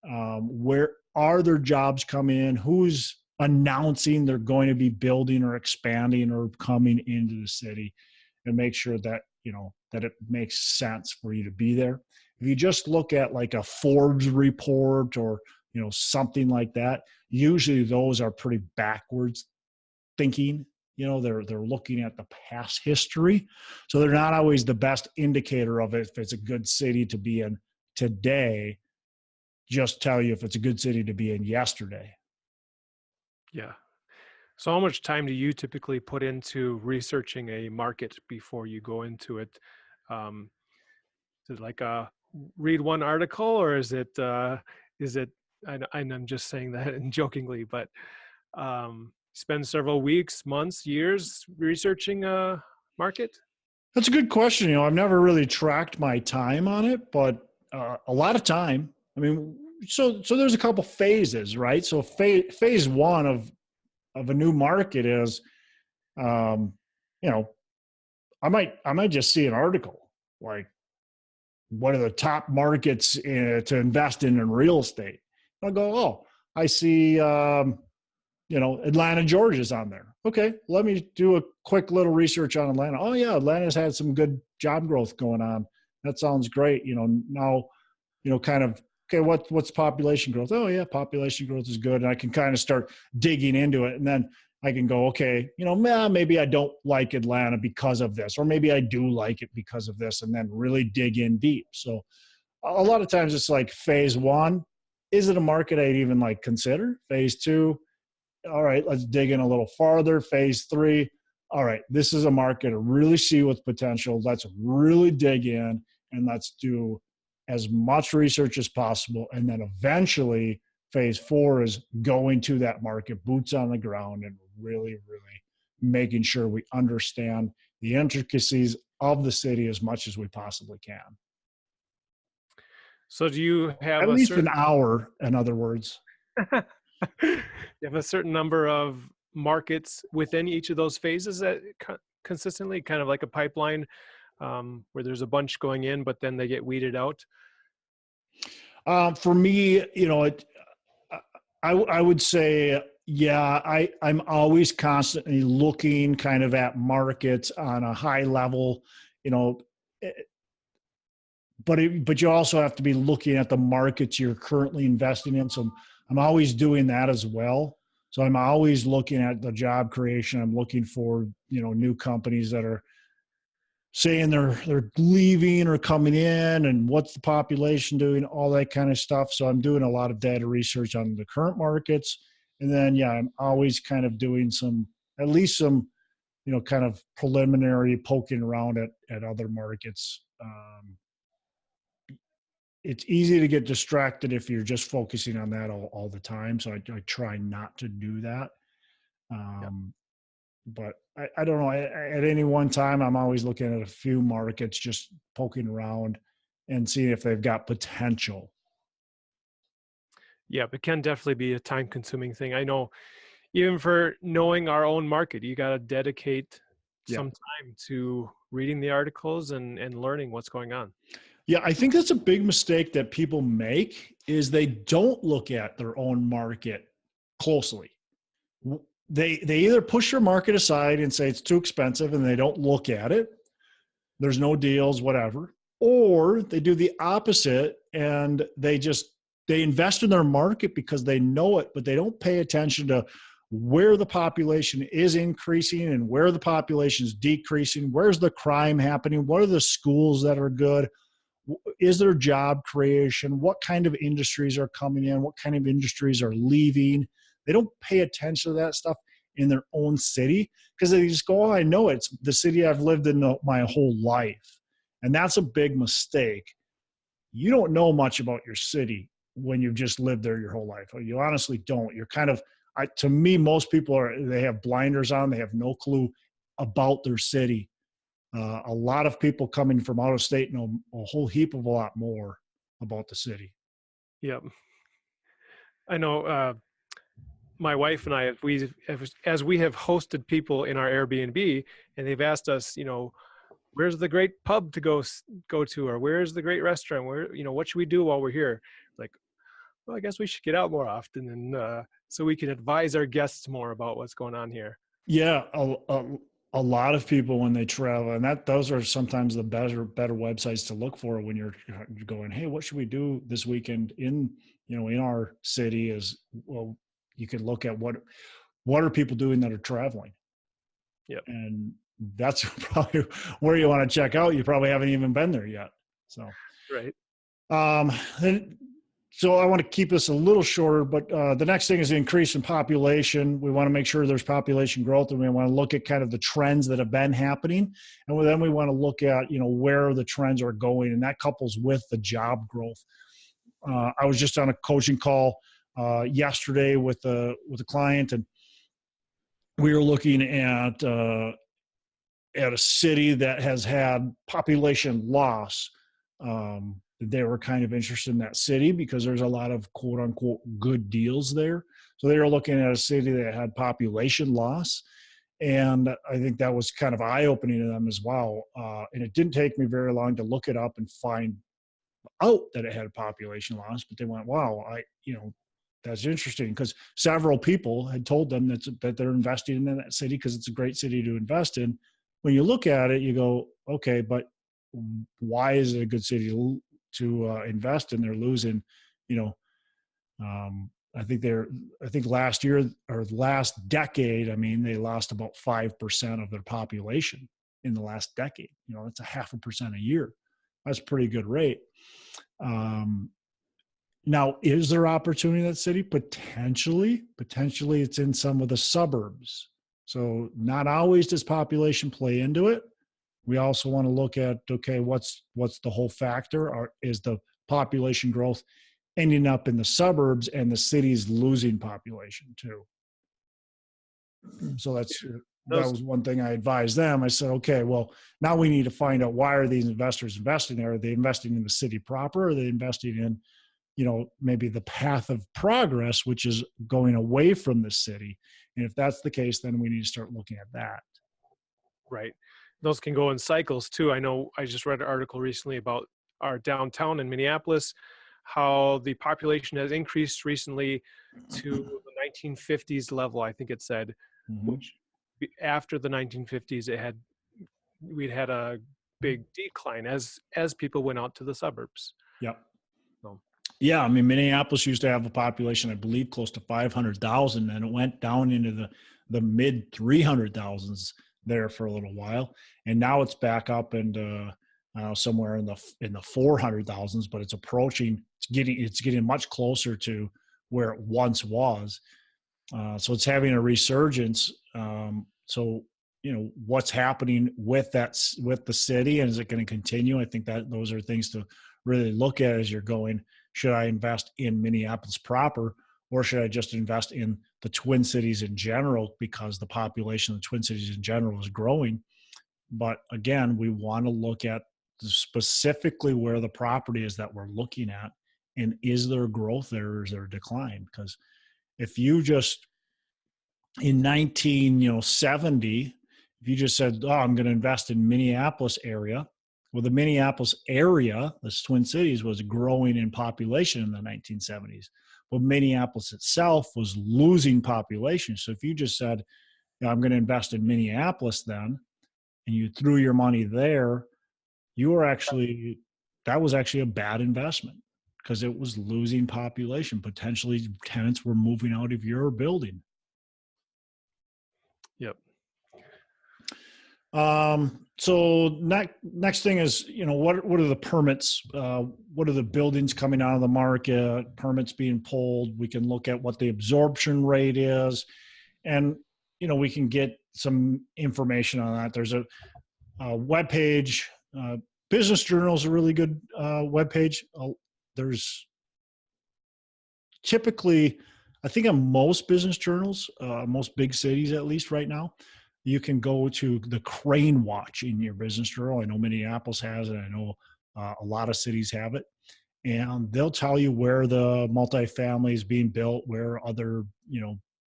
Speaker 1: Where are there jobs coming in? Who's announcing they're going to be building or expanding or coming into the city, and make sure that, that it makes sense for you to be there. If you just look at like a Forbes report or, something like that, usually those are pretty backwards thinking. They're looking at the past history. So they're not always the best indicator of if it's a good city to be in today. Just tell you if it's a good city to be in yesterday.
Speaker 2: Yeah. So how much time do you typically put into researching a market before you go into it? Is it like read one article, or is it, and I'm just saying that and jokingly, but spend several weeks, months, years researching a market?
Speaker 1: That's a good question. I've never really tracked my time on it, but a lot of time. I mean, so there's a couple phases, right? So phase one of a new market is, you know, I might just see an article like, what are the top markets to invest in real estate? I'll go, oh, I see, Atlanta, Georgia's on there. Okay, let me do a quick little research on Atlanta. Oh yeah, Atlanta's had some good job growth going on. That sounds great. Now, kind of, okay, what's population growth? Oh yeah, population growth is good. And I can kind of start digging into it. And then I can go, okay, maybe I don't like Atlanta because of this, or maybe I do like it because of this, and then really dig in deep. So a lot of times it's like phase one, is it a market I'd even like consider? Phase two, all right, let's dig in a little farther. Phase three, all right, this is a market to really see with potential. Let's really dig in and let's do as much research as possible. And then eventually phase four is going to that market, boots on the ground, and really, really making sure we understand the intricacies of the city as much as we possibly can.
Speaker 2: So do you have
Speaker 1: at least an hour, in other words?
Speaker 2: You have a certain number of markets within each of those phases that consistently, kind of like a pipeline, where there's a bunch going in, but then they get weeded out?
Speaker 1: For me, I would say, yeah, I'm always constantly looking kind of at markets on a high level, but you also have to be looking at the markets you're currently investing in. So I'm always doing that as well. So I'm always looking at the job creation. I'm looking for, new companies that are saying they're leaving or coming in, and what's the population doing, all that kind of stuff. So I'm doing a lot of data research on the current markets. And then, yeah, I'm always kind of doing at least some, kind of preliminary poking around at other markets. It's easy to get distracted if you're just focusing on that all the time. So I try not to do that. But I don't know, at any one time, I'm always looking at a few markets, just poking around and seeing if they've got potential.
Speaker 2: Yeah, it can definitely be a time consuming thing. I know even for knowing our own market, you got to dedicate some time to reading the articles and learning what's going on.
Speaker 1: Yeah, I think that's a big mistake that people make, is they don't look at their own market closely. They either push their market aside and say it's too expensive and they don't look at it. There's no deals, whatever. Or they do the opposite and they invest in their market because they know it, but they don't pay attention to where the population is increasing and where the population is decreasing. Where's the crime happening? What are the schools that are good? Is there job creation? What kind of industries are coming in? What kind of industries are leaving? They don't pay attention to that stuff in their own city because they just go, oh, I know it's the city I've lived in my whole life. And that's a big mistake. You don't know much about your city when you've just lived there your whole life. You honestly don't. You're kind of, to me, most people they have blinders on. They have no clue about their city. A lot of people coming from out of state know a whole heap of a lot more about the city.
Speaker 2: Yep. I know my wife and I, as we have hosted people in our Airbnb, and they've asked us, where's the great pub to go to, or where's the great restaurant? Where, what should we do while we're here? Like, well, I guess we should get out more often, and so we can advise our guests more about what's going on here.
Speaker 1: Yeah, a lot of people when they travel, and those are sometimes the better websites to look for when you're going, hey, what should we do this weekend in our city? Is well, you can look at what are people doing that are traveling,
Speaker 2: Yep.
Speaker 1: and that's probably where you want to check out. You probably haven't even been there yet, so
Speaker 2: Right.
Speaker 1: then so I want to keep this a little shorter, but the next thing is the increase in population. We want to make sure there's population growth, and we want to look at kind of the trends that have been happening. And then we want to look at, where the trends are going, and that couples with the job growth. I was just on a coaching call yesterday with a client, and we were looking at a city that has had population loss. They were kind of interested in that city because there's a lot of quote unquote good deals there. So they were looking at a city that had population loss. And I think that was kind of eye opening to them as well. And it didn't take me very long to look it up and find out that it had a population loss, but they went, wow, that's interesting, because several people had told them that they're investing in that city because it's a great city to invest in. When you look at it, you go, okay, but why is it a good city to invest in? They're losing, I think last year or last decade, they lost about 5% of their population in the last decade. That's a 0.5% a year. That's a pretty good rate. Now, is there opportunity in that city? Potentially it's in some of the suburbs. So not always does population play into it. We also want to look at, okay, what's the whole factor? Or is the population growth ending up in the suburbs and the cities losing population too? So that was one thing I advised them. I said, okay, well, now we need to find out, why are these investors investing there? Are they investing in the city proper? Or are they investing in, maybe the path of progress, which is going away from the city? And if that's the case, then we need to start looking at that.
Speaker 2: Right. Those can go in cycles too. I know I just read an article recently about our downtown in Minneapolis, how the population has increased recently to the 1950s level, I think it said, which after the 1950s, we'd had a big decline as people went out to the suburbs.
Speaker 1: Yep.
Speaker 2: So.
Speaker 1: Yeah, Minneapolis used to have a population, I believe, close to 500,000, and it went down into the mid 300,000s there for a little while, and now it's back up and somewhere in the 400,000s, but it's approaching. It's getting much closer to where it once was. So it's having a resurgence. So what's happening with the city, and is it going to continue? I think that those are things to really look at as you're going. Should I invest in Minneapolis proper, or should I just invest in the Twin Cities in general, because the population of the Twin Cities in general is growing? But again, we want to look at specifically where the property is that we're looking at, and is there growth there, or is there decline? Because if you just in 1970, if you just said, oh, I'm going to invest in Minneapolis area, well, the Minneapolis area, the Twin Cities, was growing in population in the 1970s. But Minneapolis itself was losing population. So if you just said, I'm going to invest in Minneapolis then, and you threw your money there, that was actually a bad investment, because it was losing population. Potentially tenants were moving out of your building.
Speaker 2: Yep.
Speaker 1: So next thing is, what are the permits? What are the buildings coming out of the market? Permits being pulled. We can look at what the absorption rate is, and we can get some information on that. There's a web page. Business Journal is a really good web page. There's typically, I think on most business journals, most big cities at least right now, you can go to the Crane Watch in your business journal. I know Minneapolis has it. I know a lot of cities have it. And they'll tell you where the multifamily is being built, where other,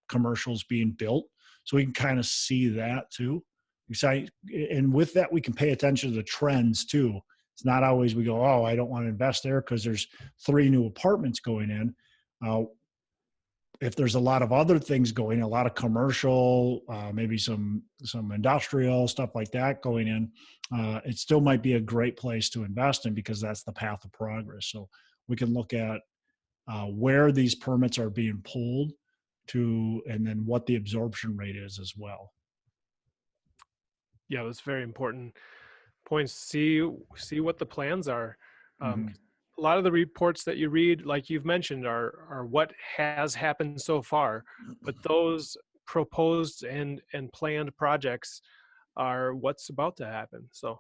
Speaker 1: commercials being built. So we can kind of see that too. exciting. And with that, we can pay attention to the trends too. It's not always we go, oh, I don't want to invest there because there's 3 new apartments going in. If there's a lot of other things going, a lot of commercial, maybe some industrial stuff like that going in, it still might be a great place to invest in because that's the path of progress. So we can look at where these permits are being pulled to, and then what the absorption rate is as well.
Speaker 2: Yeah, that's very important points. See what the plans are. A lot of the reports that you read, like you've mentioned, are what has happened so far, but those proposed and planned projects are what's about to happen. So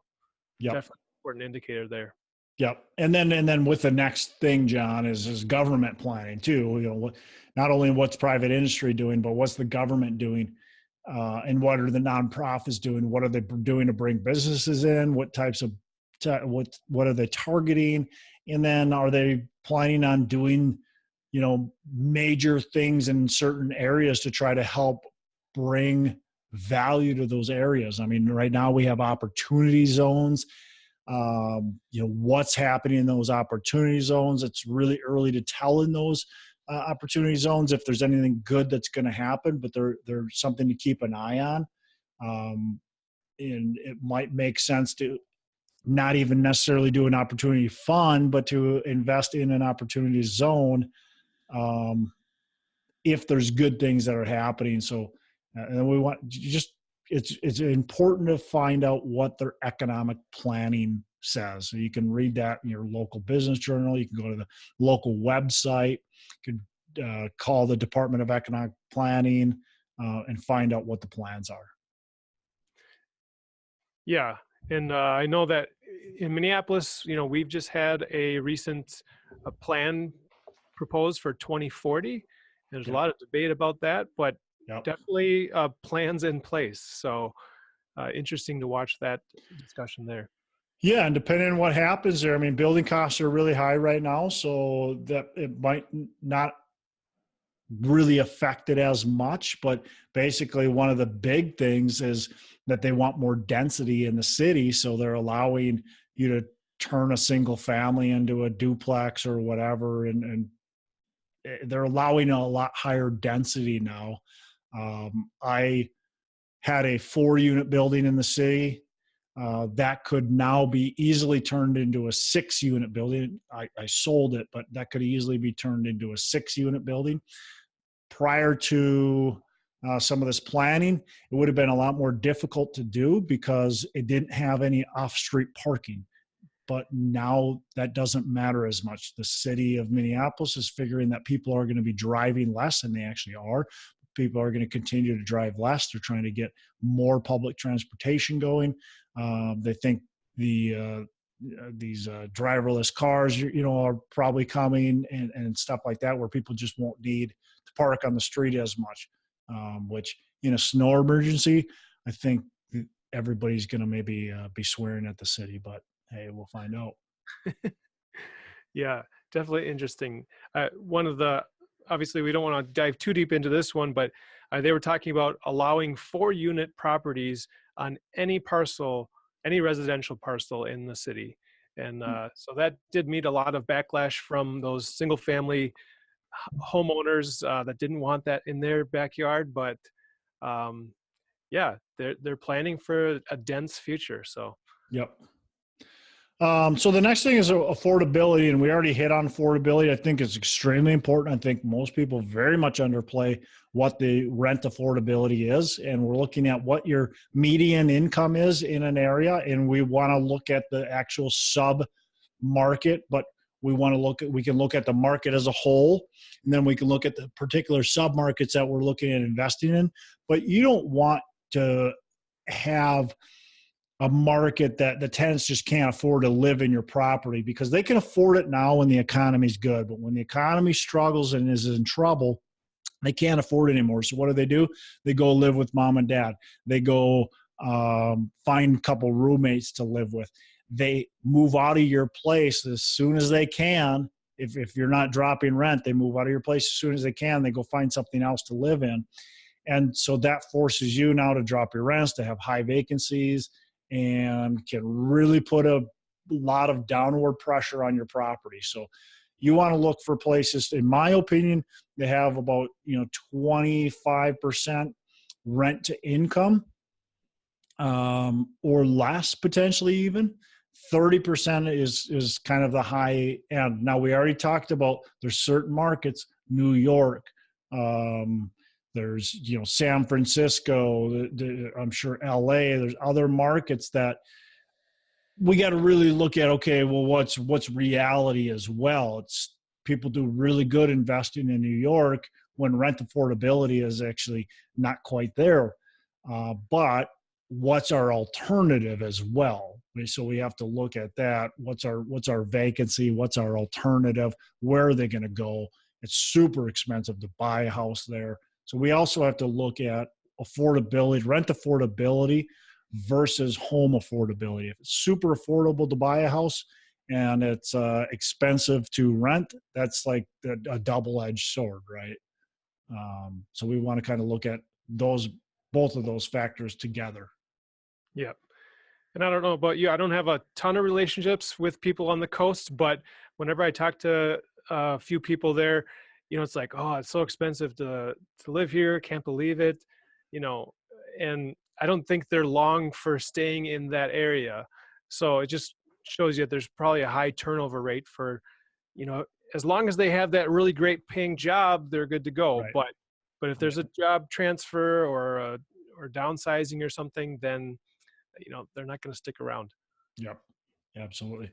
Speaker 1: Yep.
Speaker 2: definitely an important indicator there.
Speaker 1: Yep. And then with the next thing, John, is government planning too. You know, not only what's private industry doing, but what's the government doing, and what are the nonprofits doing? What are they doing to bring businesses in? What types of what are they targeting? And then are they planning on doing, you know, major things in certain areas to try to help bring value to those areas? I mean, right now we have opportunity zones. You know, what's happening in those opportunity zones. It's really early to tell in those opportunity zones if there's anything good that's going to happen, but they're something to keep an eye on. And it might make sense to not even necessarily do an opportunity fund, but to invest in an opportunity zone if there's good things that are happening. So, and we want just, it's important to find out what their economic planning says. So you can read that in your local business journal. You can go to the local website. You can call the Department of Economic Planning and find out what the plans are.
Speaker 2: Yeah. And I know that in Minneapolis, you know, we've just had a recent plan proposed for 2040. There's a lot of debate about that, but definitely plans in place. So interesting to watch that discussion there.
Speaker 1: Yeah, and depending on what happens there, I mean, building costs are really high right now, so that it might not really affect it as much. But basically, one of the big things is that they want more density in the city, so they're allowing you to turn a single family into a duplex or whatever, and they're allowing a lot higher density now. I had a 4-unit building in the city that could now be easily turned into a 6-unit building. I sold it, but that could easily be turned into a 6-unit building. Prior to some of this planning, it would have been a lot more difficult to do because it didn't have any off-street parking. But now that doesn't matter as much. The city of Minneapolis is figuring that people are going to be driving less, and they actually are. People are going to continue to drive less. They're trying to get more public transportation going. They think these driverless cars, you know, are probably coming and stuff like that, where people just won't need to park on the street as much. Which in a snow emergency, I think everybody's going to maybe be swearing at the city, but hey, we'll find out.
Speaker 2: Yeah, definitely interesting. One of the, obviously we don't want to dive too deep into this one, but they were talking about allowing 4-unit properties on any parcel, any residential parcel in the city. And so that did meet a lot of backlash from those single family homeowners that didn't want that in their backyard. But yeah, they're planning for a dense future. So.
Speaker 1: Yep. So the next thing is affordability, and we already hit on affordability. I think it's extremely important. I think most people very much underplay what the rent affordability is, and we're looking at what your median income is in an area, and we want to look at the actual sub market, but we can look at the market as a whole, and then we can look at the particular sub markets that we're looking at investing in. But you don't want to have a market that the tenants just can't afford to live in your property, because they can afford it now when the economy's good. But when the economy struggles and is in trouble, they can't afford it anymore. So what do? They go live with mom and dad. They go find a couple roommates to live with. They move out of your place as soon as they can. If you're not dropping rent, they move out of your place as soon as they can. They go find something else to live in. And so that forces you now to drop your rents, to have high vacancies, and can really put a lot of downward pressure on your property. So you want to look for places, in my opinion, they have about 25% rent to income, or less, potentially even. 30% is kind of the high end. Now, we already talked about there's certain markets, New York, there's San Francisco, I'm sure LA, there's other markets that we got to really look at. Okay, well, what's reality as well? It's people do really good investing in New York when rent affordability is actually not quite there. But what's our alternative as well? So we have to look at that. What's our vacancy? What's our alternative? Where are they going to go? It's super expensive to buy a house there. So we also have to look at affordability, rent affordability versus home affordability. If it's super affordable to buy a house and it's expensive to rent, that's like a double-edged sword, right? So we want to kind of look at both of those factors together.
Speaker 2: Yeah. And I don't know about you, I don't have a ton of relationships with people on the coast, but whenever I talk to a few people there, it's like, oh, it's so expensive to live here. Can't believe it. And I don't think they're long for staying in that area. So it just shows you that there's probably a high turnover rate for, as long as they have that really great paying job, they're good to go.
Speaker 1: Right.
Speaker 2: But if there's a job transfer or downsizing or something, then they're not going to stick around.
Speaker 1: Yep, absolutely.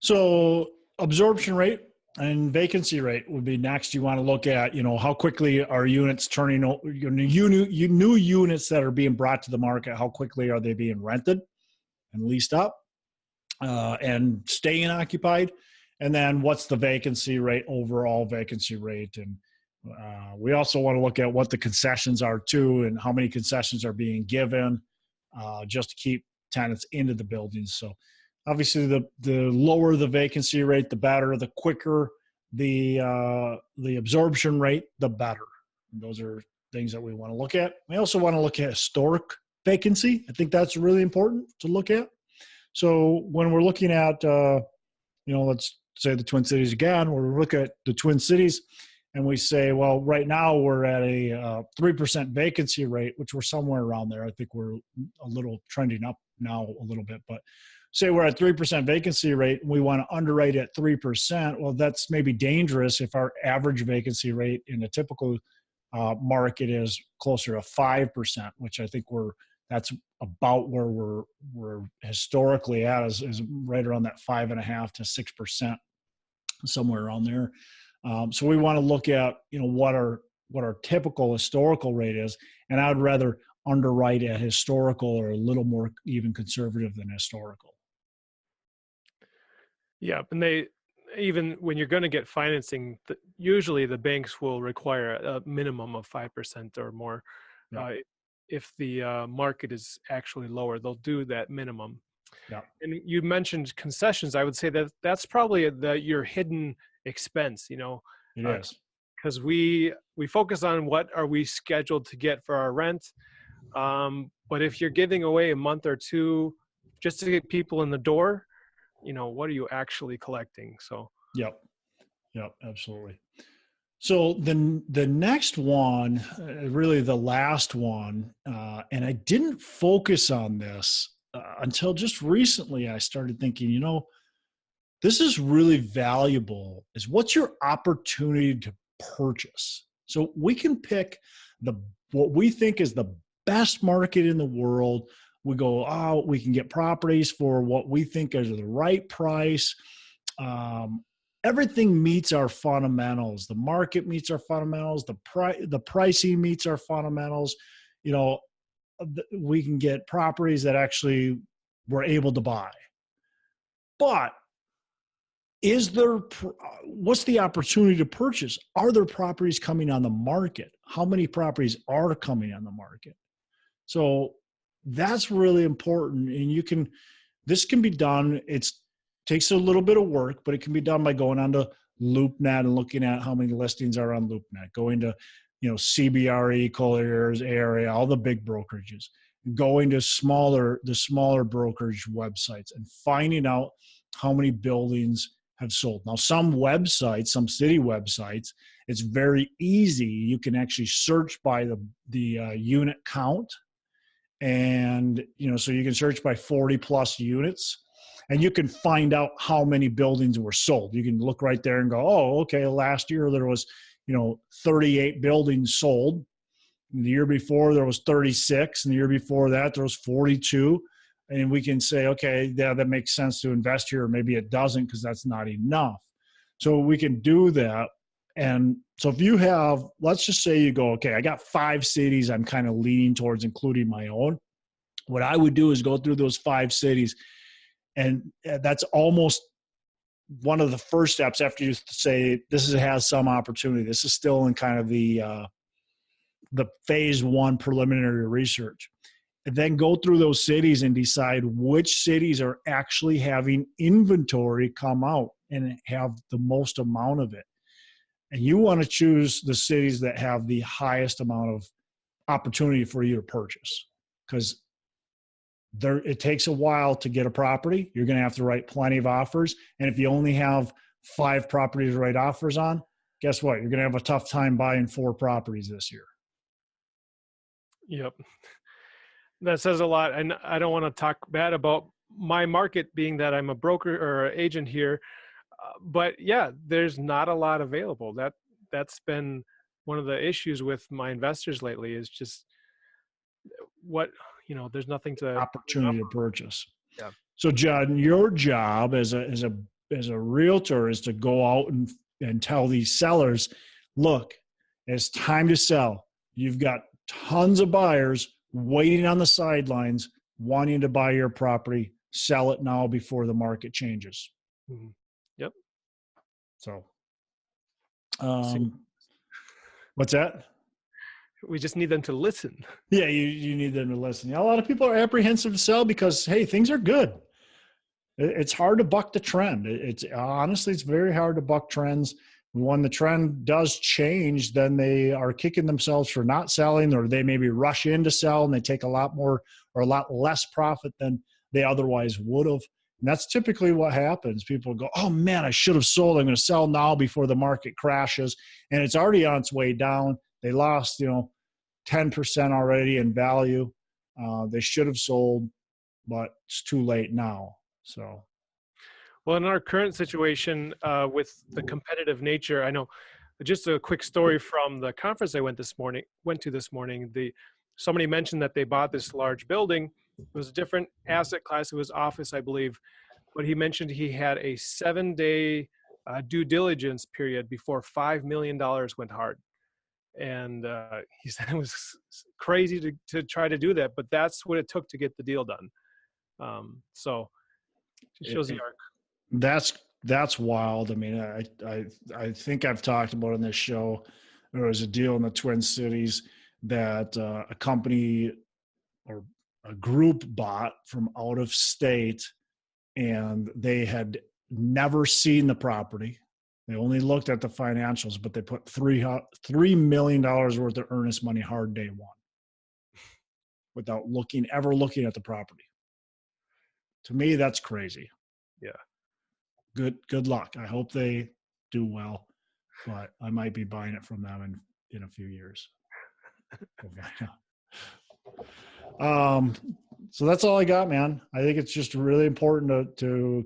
Speaker 1: So absorption rate and vacancy rate would be next. You want to look at, how quickly are units turning, new units that are being brought to the market, how quickly are they being rented and leased up and staying occupied? And then what's the vacancy rate, overall vacancy rate? And we also want to look at what the concessions are too, and how many concessions are being given just to keep tenants into the buildings. So obviously the lower the vacancy rate, the better. The quicker the absorption rate, the better. And those are things that we want to look at. We also want to look at historic vacancy. I think that's really important to look at. So when we're looking at, let's say the Twin Cities again, where we look at the Twin Cities and we say, well, right now we're at a 3% vacancy rate, which we're somewhere around there. I think we're a little trending up now a little bit, but say we're at 3% vacancy rate and we want to underwrite at 3%. Well, that's maybe dangerous if our average vacancy rate in a typical market is closer to 5%, which I think that's about where we're historically at, is right around that 5.5% to 6%, somewhere around there. So we want to look at, what our typical historical rate is, and I would rather underwrite at historical or a little more even conservative than historical.
Speaker 2: Yeah, and even when you're going to get financing, usually the banks will require a minimum of 5% or more.
Speaker 1: Yeah.
Speaker 2: If the market is actually lower, they'll do that minimum.
Speaker 1: Yeah.
Speaker 2: And you mentioned concessions. I would say that's probably your hidden expense,
Speaker 1: It is.
Speaker 2: because we focus on what are we scheduled to get for our rent. But if you're giving away a month or two just to get people in the door, what are you actually collecting? So
Speaker 1: Yep, absolutely. So the next one, really the last one, and I didn't focus on this until just recently. I started thinking, this is really valuable, is what's your opportunity to purchase? So we can pick what we think is the best market in the world. We go out, we can get properties for what we think is the right price. Everything meets our fundamentals. The market meets our fundamentals. The pricing meets our fundamentals. We can get properties that actually we're able to buy. But what's the opportunity to purchase? Are there properties coming on the market? How many properties are coming on the market? So that's really important. And this can be done. It takes a little bit of work, but it can be done by going onto LoopNet and looking at how many listings are on LoopNet, going to CBRE, Colliers, ARA, all the big brokerages, going to the smaller brokerage websites and finding out how many buildings have sold. Now, some websites, some city websites, it's very easy. You can actually search by the unit count, and so you can search by 40 plus units, and you can find out how many buildings were sold. You can look right there and go, oh, okay, last year there was 38 buildings sold. The year before there was 36, and the year before that there was 42. And we can say, okay, yeah, that makes sense to invest here, or maybe it doesn't because that's not enough. So we can do that. And so if you have, let's just say you go, okay, I got 5 cities I'm kind of leaning towards including my own. What I would do is go through those 5 cities, and that's almost one of the first steps after you say this has some opportunity. This is still in kind of the phase 1 preliminary research. And then go through those cities and decide which cities are actually having inventory come out and have the most amount of it. And you want to choose the cities that have the highest amount of opportunity for you to purchase, because it takes a while to get a property. You're going to have to write plenty of offers. And if you only have 5 properties to write offers on, guess what? You're going to have a tough time buying 4 properties this year.
Speaker 2: Yep. That says a lot. And I don't want to talk bad about my market, being that I'm a broker or an agent here. But yeah, there's not a lot available. That's been one of the issues with my investors lately, is just there's nothing to
Speaker 1: opportunity to purchase.
Speaker 2: Yeah.
Speaker 1: So John, your job as a realtor is to go out and tell these sellers, look, it's time to sell. You've got tons of buyers waiting on the sidelines, wanting to buy your property. Sell it now before the market changes.
Speaker 2: Mm-hmm. Yep.
Speaker 1: So, what's that?
Speaker 2: We just need them to listen.
Speaker 1: Yeah, you need them to listen. Yeah, a lot of people are apprehensive to sell because, hey, things are good. It's hard to buck the trend. It's honestly, it's very hard to buck trends. When the trend does change, then they are kicking themselves for not selling, or they maybe rush in to sell and they take a lot more or a lot less profit than they otherwise would have. And that's typically what happens. People go, oh man, I should have sold. I'm going to sell now before the market crashes. And it's already on its way down. They lost, 10% already in value. They should have sold, but it's too late now. So.
Speaker 2: Well, in our current situation with the competitive nature, I know just a quick story from the conference I went to this morning. Somebody mentioned that they bought this large building. It was a different asset class. It was office, I believe. But he mentioned he had a 7-day due diligence period before $5 million went hard. And he said it was crazy to try to do that, but that's what it took to get the deal done. So it shows the arc.
Speaker 1: That's wild. I mean, I think I've talked about on this show. There was a deal in the Twin Cities that a company or a group bought from out of state, and they had never seen the property. They only looked at the financials, but they put $3 million worth of earnest money hard day one without ever looking at the property. To me, that's crazy.
Speaker 2: Yeah.
Speaker 1: Good luck. I hope they do well, but I might be buying it from them in a few years. So that's all I got, man. I think it's just really important to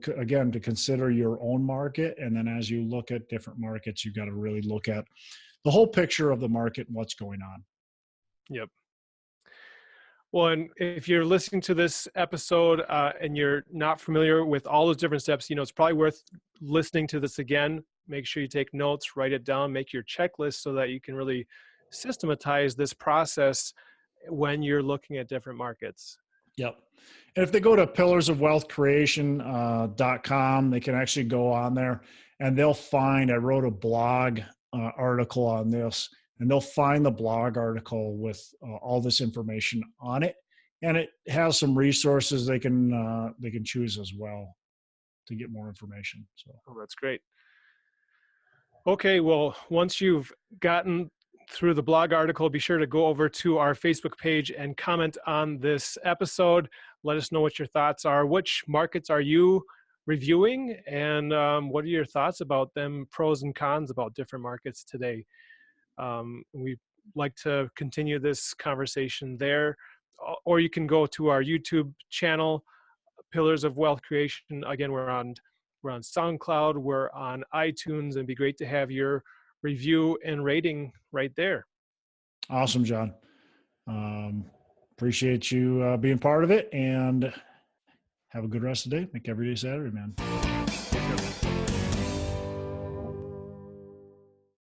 Speaker 1: consider your own market. And then as you look at different markets, you've got to really look at the whole picture of the market and what's going on.
Speaker 2: Yep. Well, and if you're listening to this episode and you're not familiar with all those different steps, it's probably worth listening to this again. Make sure you take notes, write it down, make your checklist so that you can really systematize this process when you're looking at different markets.
Speaker 1: Yep. And if they go to pillarsofwealthcreation.com, they can actually go on there and they'll find, I wrote a blog article on this, and they'll find the blog article with all this information on it. And it has some resources they can choose as well to get more information. So
Speaker 2: that's great. Okay. Well, once you've gotten through the blog article, be sure to go over to our Facebook page and comment on this episode. Let us know what your thoughts are. Which markets are you reviewing, and what are your thoughts about them, pros and cons about different markets today? We'd like to continue this conversation there, or you can go to our YouTube channel, Pillars of Wealth Creation. Again, we're on SoundCloud, we're on iTunes, and it'd be great to have your review and rating right there.
Speaker 1: Awesome, John. Appreciate you being part of it, and have a good rest of the day. Make every day Saturday, man.